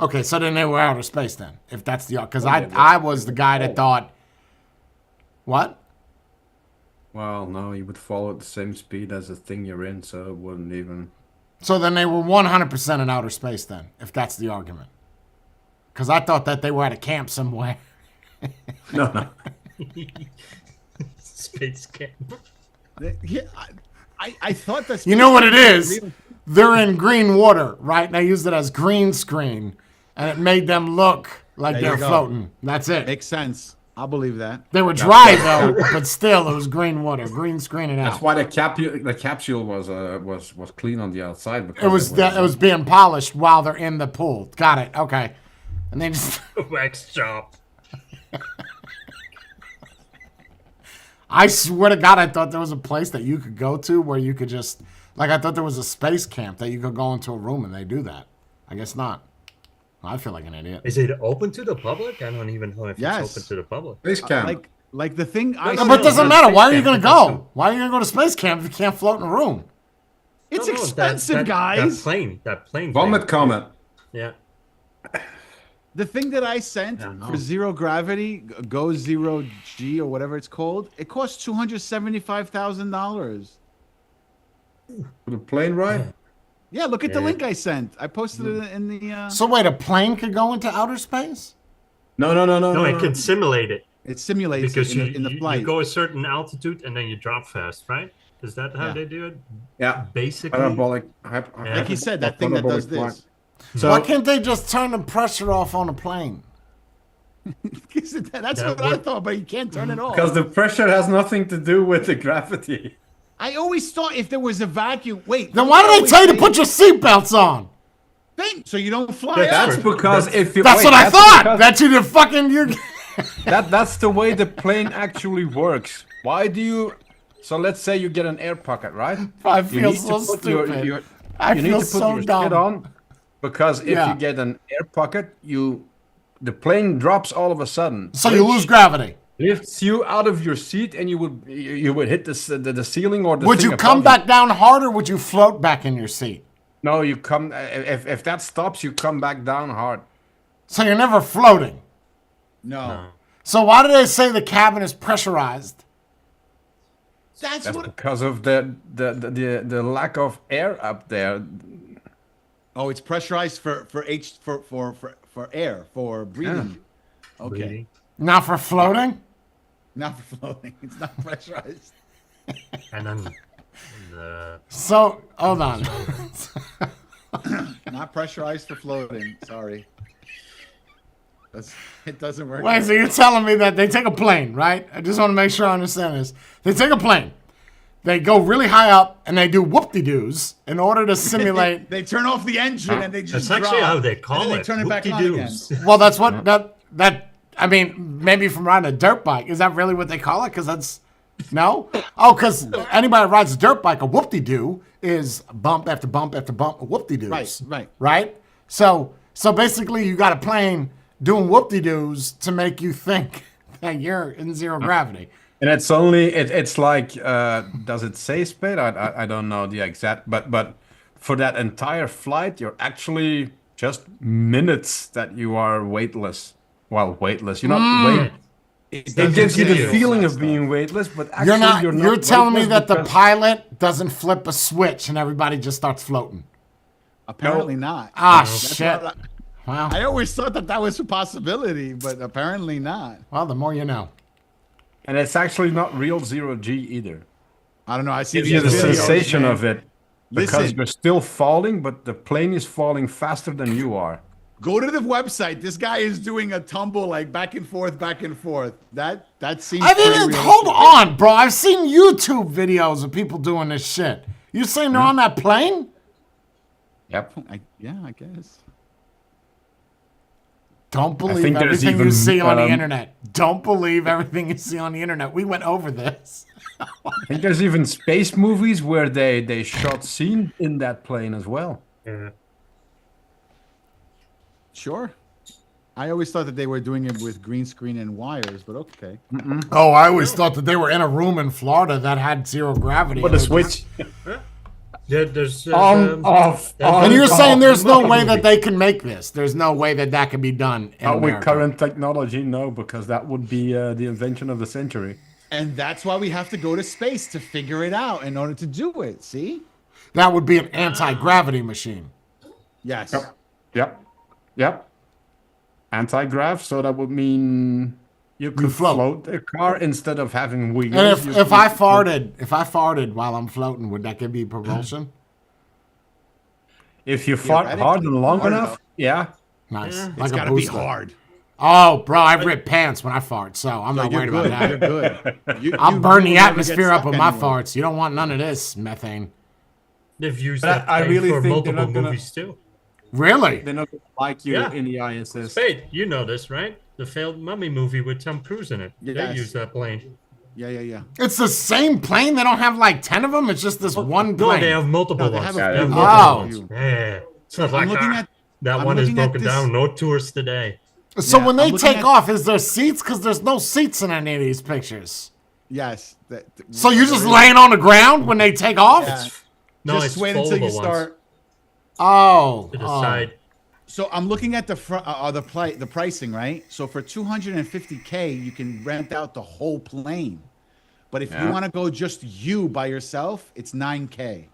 Okay, so then they were outer space then. If that's the... Because yeah, I was the guy that thought... What? Well, no, you would follow at the same speed as the thing you're in, so it wouldn't even. So then they were 100% in outer space then, if that's the argument. Because I thought that they were at a camp somewhere. No. Space camp. Yeah, I thought that's. You know what it is? They're in green water, right? And they used it as green screen. And it made them look like There you they're go. floating. That's it. Makes sense. I'll believe that. They were dry though, but still it was green water, green screen it That's out. why the capsule was clean on the outside. Because It was being polished while they're in the pool. Got it. Okay. And they just... Wax job. I swear to God, I thought there was a place that you could go to where you could just... Like, I thought there was a space camp that you could go into a room and they do that. I guess not. I feel like an idiot. Is it open to the public? I don't even know if Yes. it's open to the public. Space camp. Like the thing I No, but it said- doesn't matter. Why are you Space going to camp, go? Why are you going to go to space camp if you can't float in a room? It's No, expensive, That guys. plane. Vomit thing. comet. Yeah. The thing that I sent I don't know. for zero gravity, Go Zero G or whatever it's called, it costs $275,000. For the plane ride? Yeah, look at the Yeah. link I sent. I posted it in the. So wait, a plane could go into outer space? No. No, it can simulate it It simulates because it in the flight. you go a certain altitude and then you drop fast, right? Is that how Yeah. they do it? Yeah. Basically. Parabolic. like he said, that thing that does this. So Why can't they just turn the pressure off on a plane? That's That what I would- thought, but you can't turn it off. because the pressure has nothing to do with the gravity. I always thought if there was a vacuum. Wait. Then why do they tell you to put your seatbelts on? so you don't fly That's out? That's because if you. That's wait, what I thought. because- That you did fucking... You... That's the way the plane actually works. Why do you? So let's say you get an air pocket, right? I You feel need so to put stupid. Your, I you need feel to put so your dumb. shit on, because if Yeah. you get an air pocket, the plane drops all of a sudden. So you lose gravity. Lifts you out of your seat, and you would hit the ceiling or the. Would thing you come above back down hard or would you float back in your seat? No, you come. If that stops, you come back down hard. So you're never floating. No. So why do they say the cabin is pressurized? That's That's what. because of the lack of air up there. Oh, it's pressurized for air for breathing. Okay, Breathing. Not for floating? not for floating. It's not pressurized. And then the So, hold on. Not pressurized for floating. Sorry. It doesn't work. Wait, so you're telling me that they take a plane, right? I just want to make sure I understand this. They take a plane. They go really high up and they do whoop-de-doos in order to simulate... They turn off the engine and they just that's actually drop, how they and call then it. They turn it back on again. Whoop-de-doos. Well, that's what... That I mean, maybe from riding a dirt bike. Is that really what they call it? Because that's... No? Oh, because anybody that rides a dirt bike, a whoop-de-doo is bump after bump after bump, whoop-de-doos. Right. Right? So basically you got a plane doing whoop-de-doos to make you think that you're in zero gravity. And it's only it's like does it say Spade? I don't know the exact, but for that entire flight, you're actually just minutes that you are weightless. Well, weightless. You're not weight. It gives you the give you feeling that of being weightless, but actually You're telling me weightless that the because- pilot doesn't flip a switch and everybody just starts floating. Apparently not. Ah, That's shit. what Well, I always thought that was a possibility, but apparently not. well, the more you know. and it's actually not real 0G either. I don't know. I see Gives you the these videos, sensation man. of it. Because Listen, you're still falling, but the plane is falling faster than you are. go to the website. This guy is doing a tumble like back and forth, back and forth. That seems I pretty mean, realistic. hold on, bro. I've seen YouTube videos of people doing this shit. You saying they're on that plane? Yep. Yeah, I guess. Don't believe think there's everything you even, see on the internet. Don't believe everything you see on the internet. We went over this. I think there's even space movies where they shot scene in that plane as well. Yeah. Sure. I always thought that they were doing it with green screen and wires, but okay. Oh, I always thought that they were in a room in Florida that had zero gravity. But the switch Yeah, there's on, off, on, And you're saying off. there's no way that they can make this. There's no way that that can be done in Not with America. current technology, no, because that would be the invention of the century. And that's why we have to go to space to figure it out in order to do it. See? That would be an anti-gravity machine. Yes. Yep. Anti-grav, so that would mean you could float. float a car instead of having wheels. And You if could- I farted while I'm floating, would that give me propulsion? if you fart hard and long Hard enough, enough. yeah. Nice. It's Like a got to be booster. hard. Oh, bro, I rip pants when I fart, so I'm not You're worried good. about You're that. good. I'll You burn will the never atmosphere get up stuck with my anywhere. farts. You don't want none of this methane. They've used But that I plane really for think they're multiple not gonna- movies too. Really? They're not gonna like you Yeah. in the ISS. Spade, you know this, right? The failed mummy movie with Tom Cruise in it. Yes. They used that plane. Yeah. It's the same plane? They don't have like 10 of them? It's just this one No, plane? they have multiple No, they ones. have a They have few. multiple Oh. ones. Yeah. It's not like looking at- that I'm one is looking at broken this- down. No tours today. So Yeah, when I'm they looking take at- off, is there seats? Because there's no seats in any of these pictures. Yes. So you're just laying on the ground when they take off? Yeah. No, Just it's wait until you foldable ones start. Oh. to the oh. side. So I'm looking at the the pricing, right? So for 250K, you can rent out the whole plane. But if you Yeah. want to go just you by yourself, it's 9K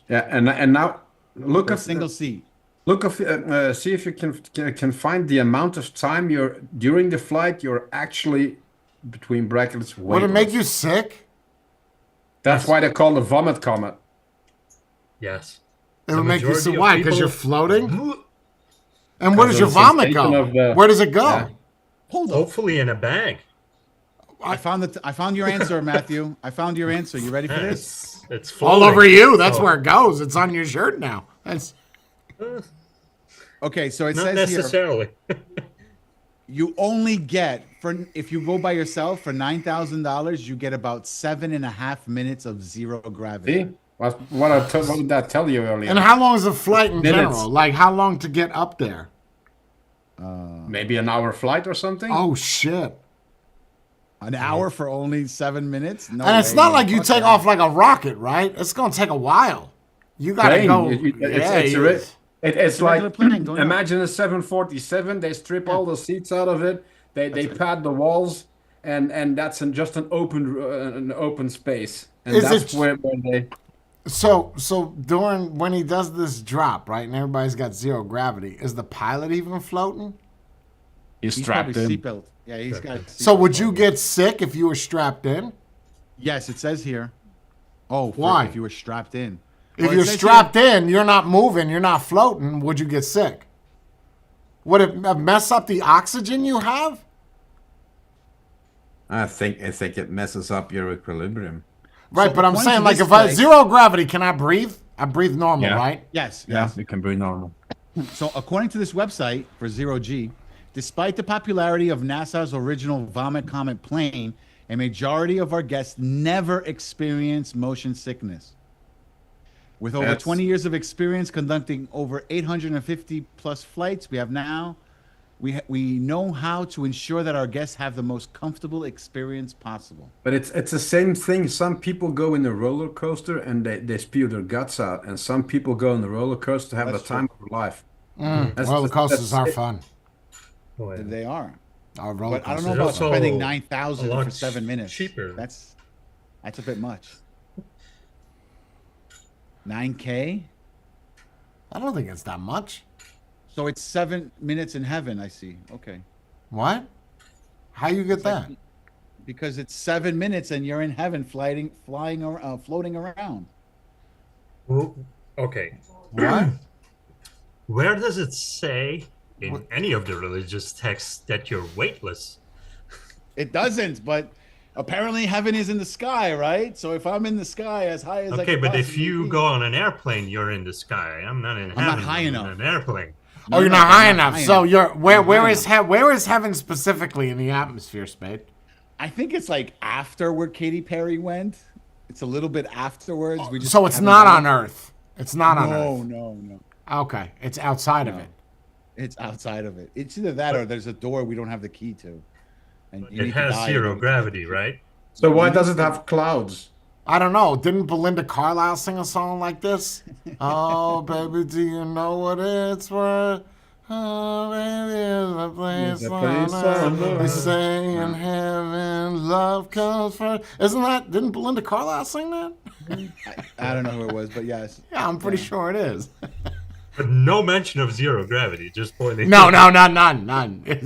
Yeah, and now look for a at single seat. Look, see if you can find the amount of time you're during the flight. You're actually between brackets. Would it make weightless. you sick? That's why they call the vomit comet. Yes. It The would make you majority sick. of Why? Because people- you're floating? And where does your of the vomit sensation go? of the- Where does it go? Yeah. Hold on. Hopefully in a bag. I found your answer, Matthew. I found your answer. You ready for this? It's All floating. over you. That's So, where it goes. It's on your shirt now. That's Okay, so it Not says here necessarily. you only get if you go by yourself for $9,000, you get about 7.5 minutes of zero gravity. See what did that tell you earlier? And how long is a flight in Minutes. general? Like how long to get up there? Maybe an hour flight or something. Oh shit. An hour for only 7 minutes? No And it's way, not man. like you Fuck take that. off like a rocket, right? It's gonna take a while. You gotta Plane. go. It's a regular like plane going up. imagine a 747. They strip all the seats out of it. They pad the walls, and that's just an open space. And Is that's it- where they. So during when he does this drop, right, and everybody's got zero gravity, is the pilot even floating? He's He's strapped probably in. seatbelt. Yeah, he's got. So seatbelt would you probably. get sick if you were strapped in? Yes, it says here. Oh, Why? If you were strapped in. If Well, it you're says strapped in, you're not moving, you're not floating. Would you get sick? Would it mess up the oxygen you have? I think it messes up your equilibrium. Right, So but I'm according saying to like this if I place- zero gravity, can I breathe? I breathe normal, Yeah. right? Yes. Yeah, Yes. it can be normal. So, according to this website for Zero G, despite the popularity of NASA's original Vomit Comet plane, a majority of our guests never experience motion sickness. With over That's- 20 years of experience conducting over 850 plus flights, we know how to ensure that our guests have the most comfortable experience possible. But it's the same thing. Some people go in a roller coaster and they spew their guts out, and some people go in the roller coaster to have That's the time of their life. That's- Roller coasters that's are it. fun. Oh, yeah. They are. Our roller But I don't know coasters about It's also spending a 9,000 lot for 7 minutes. cheaper. That's a bit much. 9K? I don't think it's that much. So it's 7 minutes in heaven, I see. Okay. What? How you get that? Because it's 7 minutes and you're in heaven floating around. Okay. What? Where does it say in any of the religious texts that you're weightless? It doesn't, but apparently heaven is in the sky, right? So if I'm in the sky as high as I Okay, could but if possibly you be- go on an airplane, you're in the sky. I'm not in heaven. not high I'm enough. in an airplane. No, Oh, you're no, not but high not enough. high So enough. you're Not high enough. where is heaven specifically in the atmosphere, Spade? I think it's like after where Katy Perry went. It's a little bit afterwards. We just So it's haven't not gone. on Earth. It's not on No, Earth. no. Okay, it's outside of No. it. It's outside of it. It's either that or there's a door we don't have the key to. And you It need to has die in zero order to- gravity, right? So why does it have clouds? I don't know. Didn't Belinda Carlisle sing a song like this? Oh, baby, do you know what it's worth? Oh, baby, is a place There's a on place on earth. They earth. say in heaven, love comes first. Isn't that? Didn't Belinda Carlisle sing that? I don't know who it was, but yes. Yeah, I'm pretty sure it is. But no mention of zero gravity. Just pointing. No, none.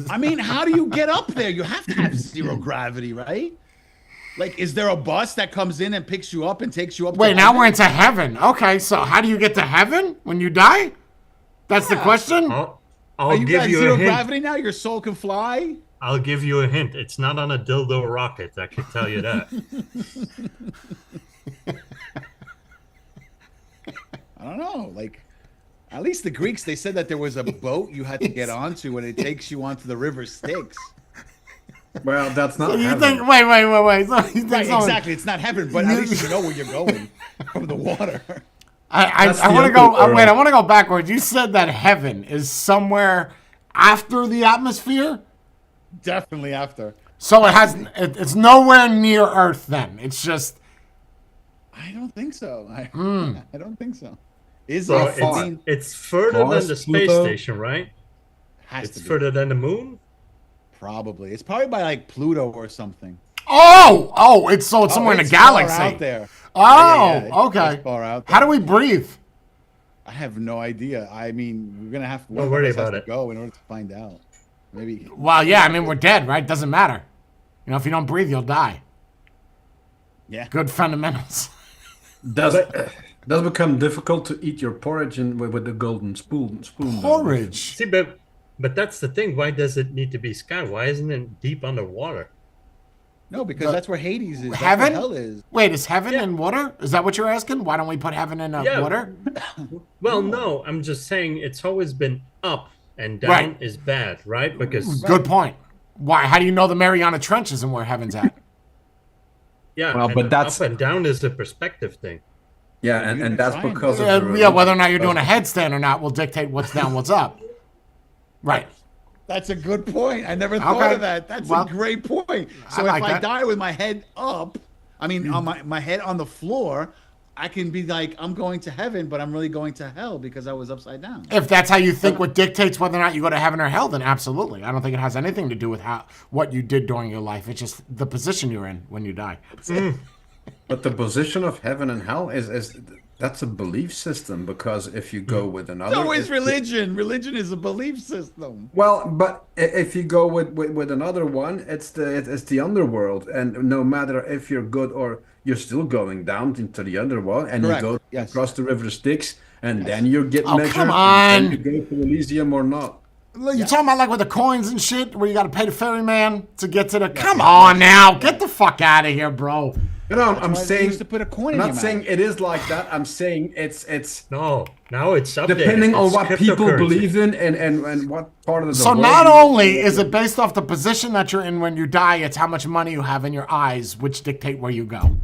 I mean, how do you get up there? You have to have zero gravity, right? Like, is there a bus that comes in and picks you up and takes you up? Wait, to now heaven? we're into heaven. Okay, so how do you get to heaven when you die? That's the question? I'll Are you give got you zero a hint. gravity now? Your soul can fly? I'll give you a hint. It's not on a dildo rocket. I can tell you that. I don't know. Like, at least the Greeks, they said that there was a boat you had to get onto and it takes you onto the river Styx. Well, that's not You heaven. think? Wait. So you think Right, someone- exactly. It's not heaven, but at least you know where you're going from the water. That's I the want to go. underworld. Wait, I want to go backwards. You said that heaven is somewhere after the atmosphere, Definitely after. so it's nowhere near Earth. Then it's just I don't think so. I Hmm. don't think so. Is So it? far? I mean, it's further than Mars, the space Pluto? station, right? has It's to be. further than the moon. Probably. It's probably by like Pluto or something. it's somewhere in a It's far galaxy. out there. Oh, Yeah, okay. it's far out How there. do we breathe? I have no idea. I mean, we're gonna have Don't one of worry us has about to it. go in order to find out. Maybe. Well, yeah. I mean, we're dead, right? Doesn't matter. You know, if you don't breathe, you'll die. Yeah. Good fundamentals. Does it become difficult to eat your porridge with the golden spoon? Porridge. See, but that's the thing. Why does it need to be sky? Why isn't it deep underwater? No, because that's where Hades is. That's Heaven? where hell is. Wait, is heaven in water? Is that what you're asking? Why don't we put heaven in Yeah. water? Well, no. I'm just saying it's always been up and down Right. is bad, right? Because Good point. Why? How do you know the Mariana Trench isn't where heaven's at? yeah, Well, and but that's- up and down is a perspective thing. Yeah, You've and been that's trying. because of Yeah, the yeah, whether or not you're religion. doing a headstand or not will dictate what's down, what's up. Right. That's a good point. I never thought Okay. of that. That's Well, a great point. So like if I that. die with my head up, I mean, on my head on the floor, I can be like, I'm going to heaven, but I'm really going to hell because I was upside down. If that's how you think what dictates whether or not you go to heaven or hell, then absolutely. I don't think it has anything to do with what you did during your life. It's just the position you're in when you die. But the position of heaven and hell is that's a belief system, because if you go with another, So is it- religion. Religion is a belief system. Well, but if you go with another one, it's the underworld, and no matter if you're good or you're still going down into the underworld, and Correct. you go Yes. across the river Styx, and then you get Oh, measured, come and on. then you go to Elysium or not. You're talking about like with the coins and shit, where you got to pay the ferryman to get to the. Come on now, get the fuck out of here, bro. You know, I'm why they saying, used to put a coin I'm in not your saying mouth. it is like that. I'm saying it's No, now it's updated. depending on It's what people cryptocurrency. believe in and what part of the So world not you- only is it based off the position that you're in when you die, it's how much money you have in your eyes, which dictate where you go.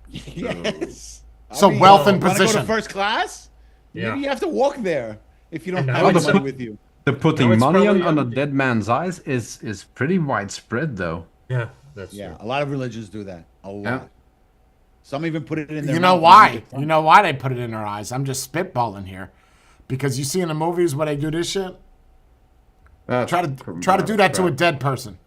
Yes. So wealth and wanna go position. to first class? Yeah. Maybe you have to walk there if you don't And now have any it's money up- with you. The Now putting it's money on probably a empty. dead man's eyes is pretty widespread, though. Yeah, that's Yeah, true. a lot of religions do that. A lot. Yeah. Some even put it in their You know mouth why? and make it You know why they put it in their eyes? I'm just spitballing here, because you see in the movies where they do this shit. Try to do that to a dead person.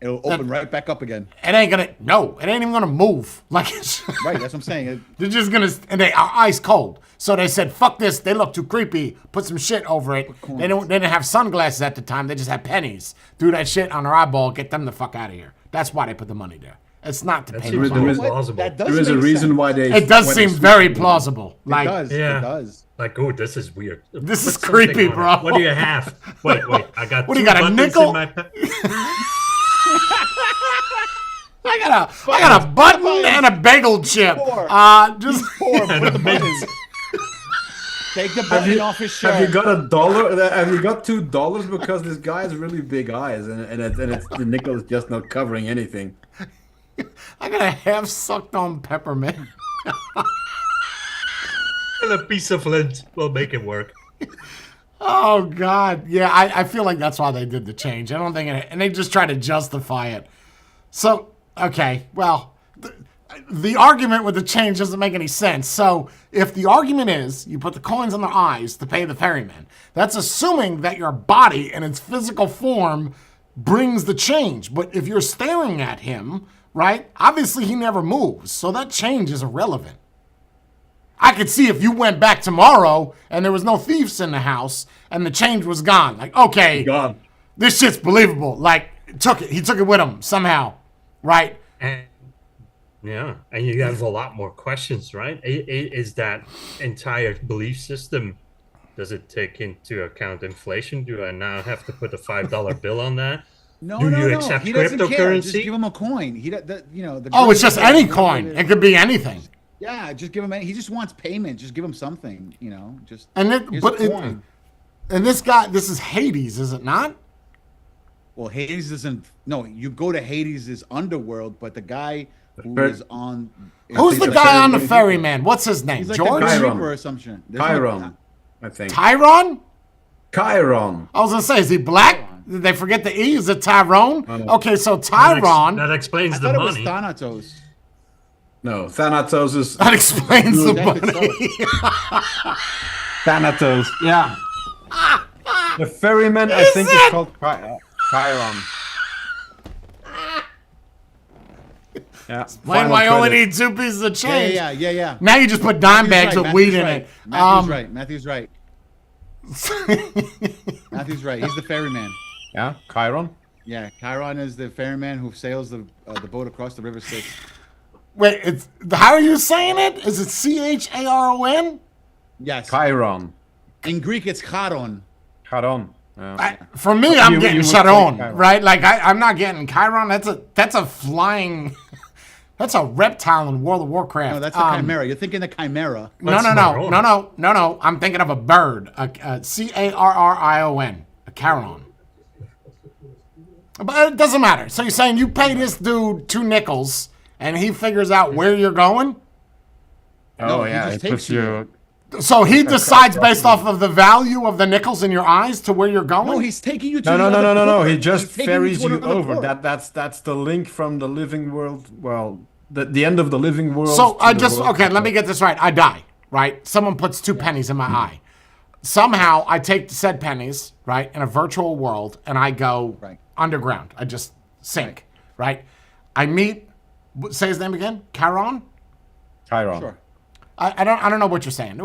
It'll open right back up again. It ain't gonna. No, it ain't even gonna move. Like it's, Right, that's what I'm saying. they're just gonna. And they are ice cold. So they said, "Fuck this." They look too creepy. Put some shit over it. They didn't have sunglasses at the time. They just had pennies. Do that shit on their eyeball. Get them the fuck out of here. That's why they put the money there. It's not to That pay seems the there more is- money. plausible. That does There is a make reason sense. why they. It does why they seem switch very it. plausible. It Like, does. Yeah. It does. Like, oh, this is weird. This Put is something creepy, on it. bro. What do you have? Wait. I got What do two you got, a buttons nickel? in my I got a button and a bagel chip. Poor. Just Poor, And put a the mint. buttons. Take the button off his shirt. Have you got $1? Have you got $2? Because this guy has really big eyes, and it's the nickel is just not covering anything. I got a half sucked on peppermint. and a piece of lint will make it work. Oh God, yeah. I feel like that's why they did the change. I don't think, and they just try to justify it. So okay, well, the argument with the change doesn't make any sense. So if the argument is you put the coins on their eyes to pay the ferryman, that's assuming that your body in its physical form brings the change. But if you're staring at him, right, obviously he never moves, so that change is irrelevant. I could see if you went back tomorrow and there was no thieves in the house and the change was gone. Like, okay, God. this shit's believable. Like, he took it with him somehow, right? And yeah, and you have a lot more questions, right? Is that entire belief system, does it take into account inflation? Do I now have to put a $5 bill on that? No, Do no, you no. accept He doesn't care. Just cryptocurrency? give him a coin. He, you know. The Oh, it's just government- any coin. It could be anything. Yeah, just give him. He just wants payment. Just give him something. You know, just. And here's a coin. this guy, this is Hades, is it not? Well, Hades isn't. No, you go to Hades' underworld, but the guy who fer- is on. Who's the the guy on the ferryman. ferryman? What's his name? He's like George? the Chiron. Reaper or something. There's no- Chiron, I think. Tyron? Chiron. I was gonna say, is he black? Did they forget the E? Is it Tyrone? no. Okay, so Tyron. That I explains the thought it was money. Thanatos. No, Thanatos is That explains the That could money. Thanatos. Yeah. The ferryman, I think, is called Chiron. Yeah. Explain final why you only credit. need 2 pieces of change. Yeah. Now you just put dime bags with weed in it. Matthew's right. Matthew's right. He's the ferryman. Yeah, Chiron. Yeah, Chiron is the ferryman who sails the boat across the River Styx. Wait, how are you saying it? Is it Charon? Yes. Chiron. In Greek, it's Charon. Chiron. Yeah. For me, I'm You getting would Sharon, say Chiron. right? Like I'm not getting Chiron. That's a flying, that's a reptile in World of Warcraft. No, that's the Chimera. You're thinking the Chimera. No. That's No. I'm thinking of a bird, a Carrion, a Charon. But it doesn't matter. So you're saying you pay this dude 2 nickels and he figures out where you're going? No, Oh he yeah, just it takes puts you. So he decides based off of the value of the nickels in your eyes to where you're going? No, he's taking you to No. the other port. He just He's taking ferries to you another over. port. That's the link from the living world. Well, the end of the living world. So to I the just, world. okay, let me get this right. I die, right? Someone puts 2 pennies in my eye. Somehow I take said pennies, right, in a virtual world and I go Right. underground. I just sink, right? I meet, say his name again? Charon? Chiron. Sure. I don't know what you're saying.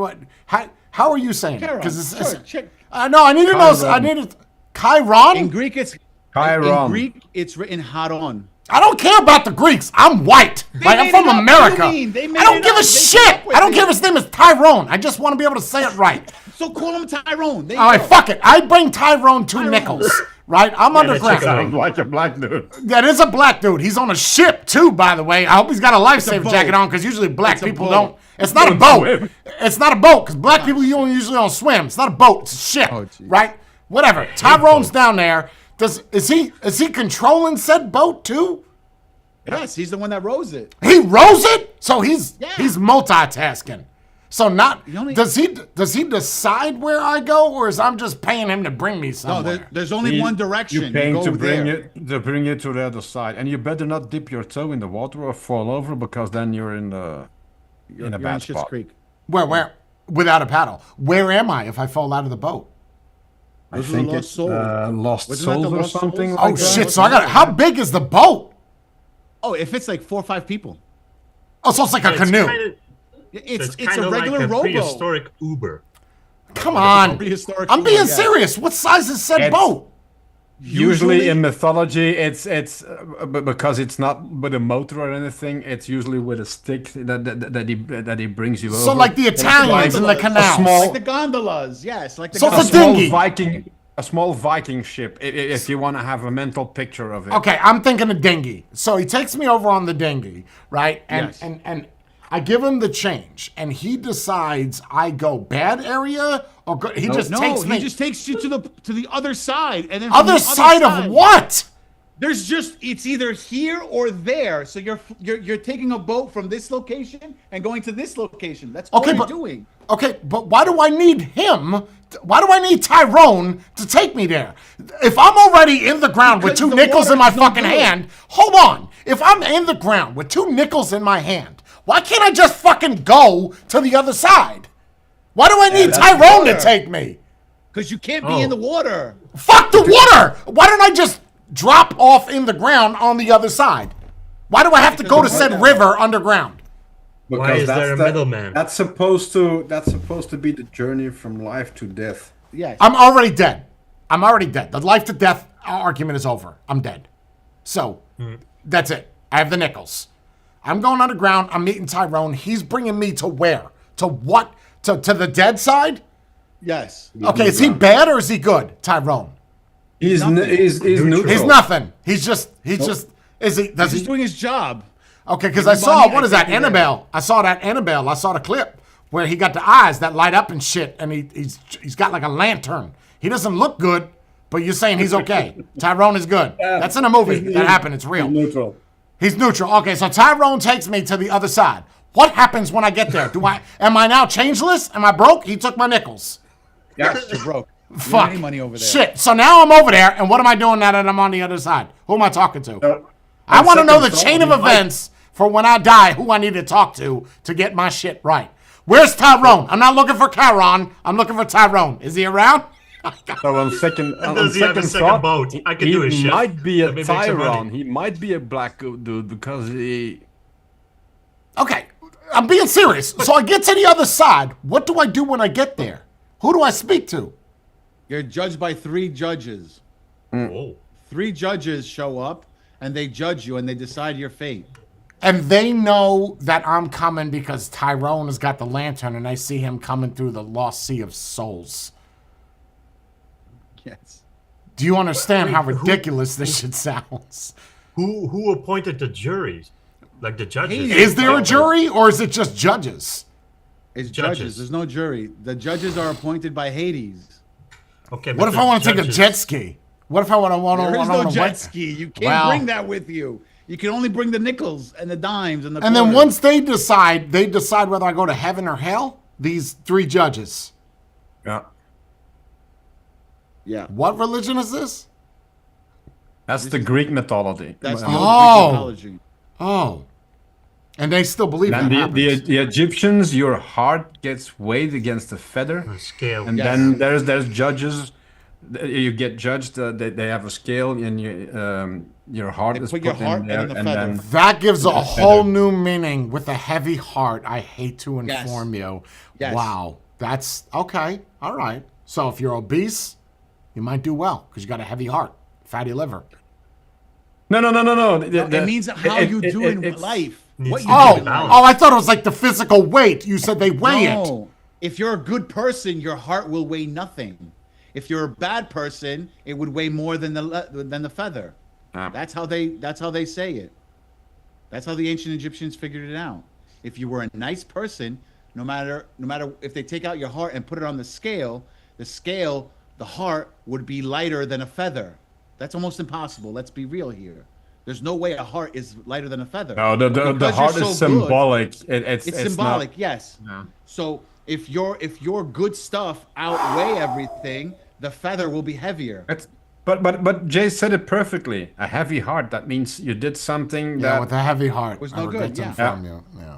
How are you saying it? Chiron. It's Sure, check. no, I need to know. I Chiron. need to. Chiron? In Greek, it's Chiron. In Greek, it's written Haron. I don't care about the Greeks. I'm white. Like, I'm made from it up. America. What do you mean? They made I don't it give up. a They shit. came up with I don't it. care if his name is Tyrone. I just want to be able to say it right. So call him Tyrone. There you All right, go. fuck it. I bring Tyrone 2 nickels, right? I'm that's underground. Sounds like a black dude. That is a black dude. He's on a ship too, by the way. I hope he's got a lifesaver boat. jacket on because usually black It's a people boat. don't. It's not a Don't boat. swim. It's not a boat because black people usually don't swim. It's not a boat. It's a ship, Oh, geez. right? Whatever. Tyrone's down there. Is he controlling said boat too? Yes, he's the one that rows it. He rows it, so he's Yeah. multitasking. So not You only- does he decide where I go, or is I'm just paying him to bring me No, somewhere? there's only one direction. You're paying you to go bring there. it to the other side, and you better not dip your toe in the water or fall over because then you're in a You're in bad Schitt's spot. Creek. Where without a paddle? Where am I if I fall out of the boat? I Those are the think Lost it's Souls. Lost Wasn't that the Souls or Lost something Souls? like Oh that. shit! So I got how big is the boat? Oh, if it's like 4 or 5 people, Oh, so it's like a canoe. it's kind a of regular like a rowboat. prehistoric Uber. Come on, Prehistoric I'm being yeah. serious. What size is said It's- boat? Usually in mythology, it's because it's not with a motor or anything. It's usually with a stick that he brings you over. So like the Italians in the canals. like the gondolas, yes, like the So it's a gondolas. dinghy. A small Viking ship, if you want to have a mental picture of it. Okay, I'm thinking a dinghy. So he takes me over on the dinghy, right? And Yes. and I give him the change, and he decides I go bad area or go, he just takes me. he just takes you to the other side, and then from other the side of what? There's just it's either here or there. So you're taking a boat from this location and going to this location. That's all you're doing. Okay, but why do I need him? Why do I need Tyrone to take me there? If I'm already in the ground with Because two the nickels in water my is no fucking good. hand, hold on. If I'm in the ground with two nickels in my hand, why can't I just fucking go to the other side? Why do I need Tyrone to water. take me? Because you can't be in the water. Fuck the water! Why don't I just drop off in the ground on the other side? Why do I have to go to said river underground? Why is there a middleman? That's supposed to be the journey from life to death. Yes. I'm already dead. I'm already dead. The life to death argument is over. I'm dead. So, that's it. I have the nickels. I'm going underground. I'm meeting Tyrone. He's bringing me to where? To what? To the dead side? Yes. Okay, is he bad or is he good, Tyrone? He's neutral. He's nothing. He's just, is he, does He's he? doing his job. Okay, because I saw, money, what I is that, take you there. Annabelle? I saw that Annabelle. I saw the clip where he got the eyes that light up and shit, and he's got like a lantern. He doesn't look good, but you're saying he's okay. Tyrone is good. That's in a movie. That happened. It's real. Neutral. He's neutral. Okay, so Tyrone takes me to the other side. What happens when I get there? Am I now changeless? Am I broke? He took my nickels. Yes, you're broke. You don't Fuck. have any money over there. Shit. So now I'm over there, and what am I doing now that I'm on the other side? Who am I talking to? I on want to know the second thought, chain of he might- events for when I die, who I need to talk to get my shit right. Where's Tyrone? I'm not looking for Charon. I'm looking for Tyrone. Is he around? So on second, Does he have a second thought, boat? I could he do a ship. might be a Let me make some Tyron. money. He might be a black dude because he. Okay, I'm being serious. So I get to the other side. What do I do when I get there? Who do I speak to? You're judged by 3 judges. Oh. 3 judges show up, and they judge you, and they decide your fate. And they know that I'm coming because Tyrone has got the lantern and I see him coming through the lost sea of souls. Yes. Do you understand how Wait, who- ridiculous this shit sounds? Who appointed the juries? Like the judges? Hades. Is there a jury or is it just judges? It's Judges. judges. There's no jury. The judges are appointed by Hades. Okay. What but if the I want to take a judges- jet ski? What if I want to There is no jet wait? ski. You can't Well- bring that with you. You can only bring the nickels and the dimes and the And then quarters. once they decide whether I go to heaven or hell. These 3 judges. Yeah. Yeah. What religion is this? That's the Greek mythology. That's the And old Oh. Greek mythology. Oh, and they still believe that the happens. the Egyptians, your heart gets weighed against a feather, Scale. and Yes. then there's judges. You get judged. They have a scale, and your heart They is put put your heart in there, and the and feather. then That gives a whole new meaning with a heavy heart. I hate to Yes. inform you. Yes. Wow. That's okay. All right. So if you're obese, you might do well because you got a heavy heart, fatty liver. no. It means how you do in it's- life. Needs What to you be Oh, do. balanced. oh, I thought it was like the physical weight. You said they weigh it. No. If you're a good person, your heart will weigh nothing. If you're a bad person, it would weigh more than the feather. That's how they say it. That's how the ancient Egyptians figured it out. If you were a nice person, no matter if they take out your heart and put it on the scale, the heart would be lighter than a feather. That's almost impossible. Let's be real here. There's no way a heart is lighter than a feather. No, the Because heart you're is so good, symbolic. It's symbolic, not, yes. So if your good stuff outweigh everything, the feather will be heavier. But Jay said it perfectly. A heavy heart. That means you did something Yeah, that. with a heavy heart. Was I no regret good, to yeah. inform you. Yeah.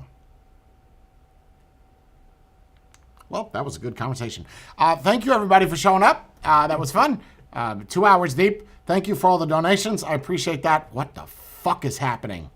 Well, that was a good conversation. Thank you, everybody, for showing up. That was fun. 2 hours deep. Thank you for all the donations. I appreciate that. What the fuck is happening?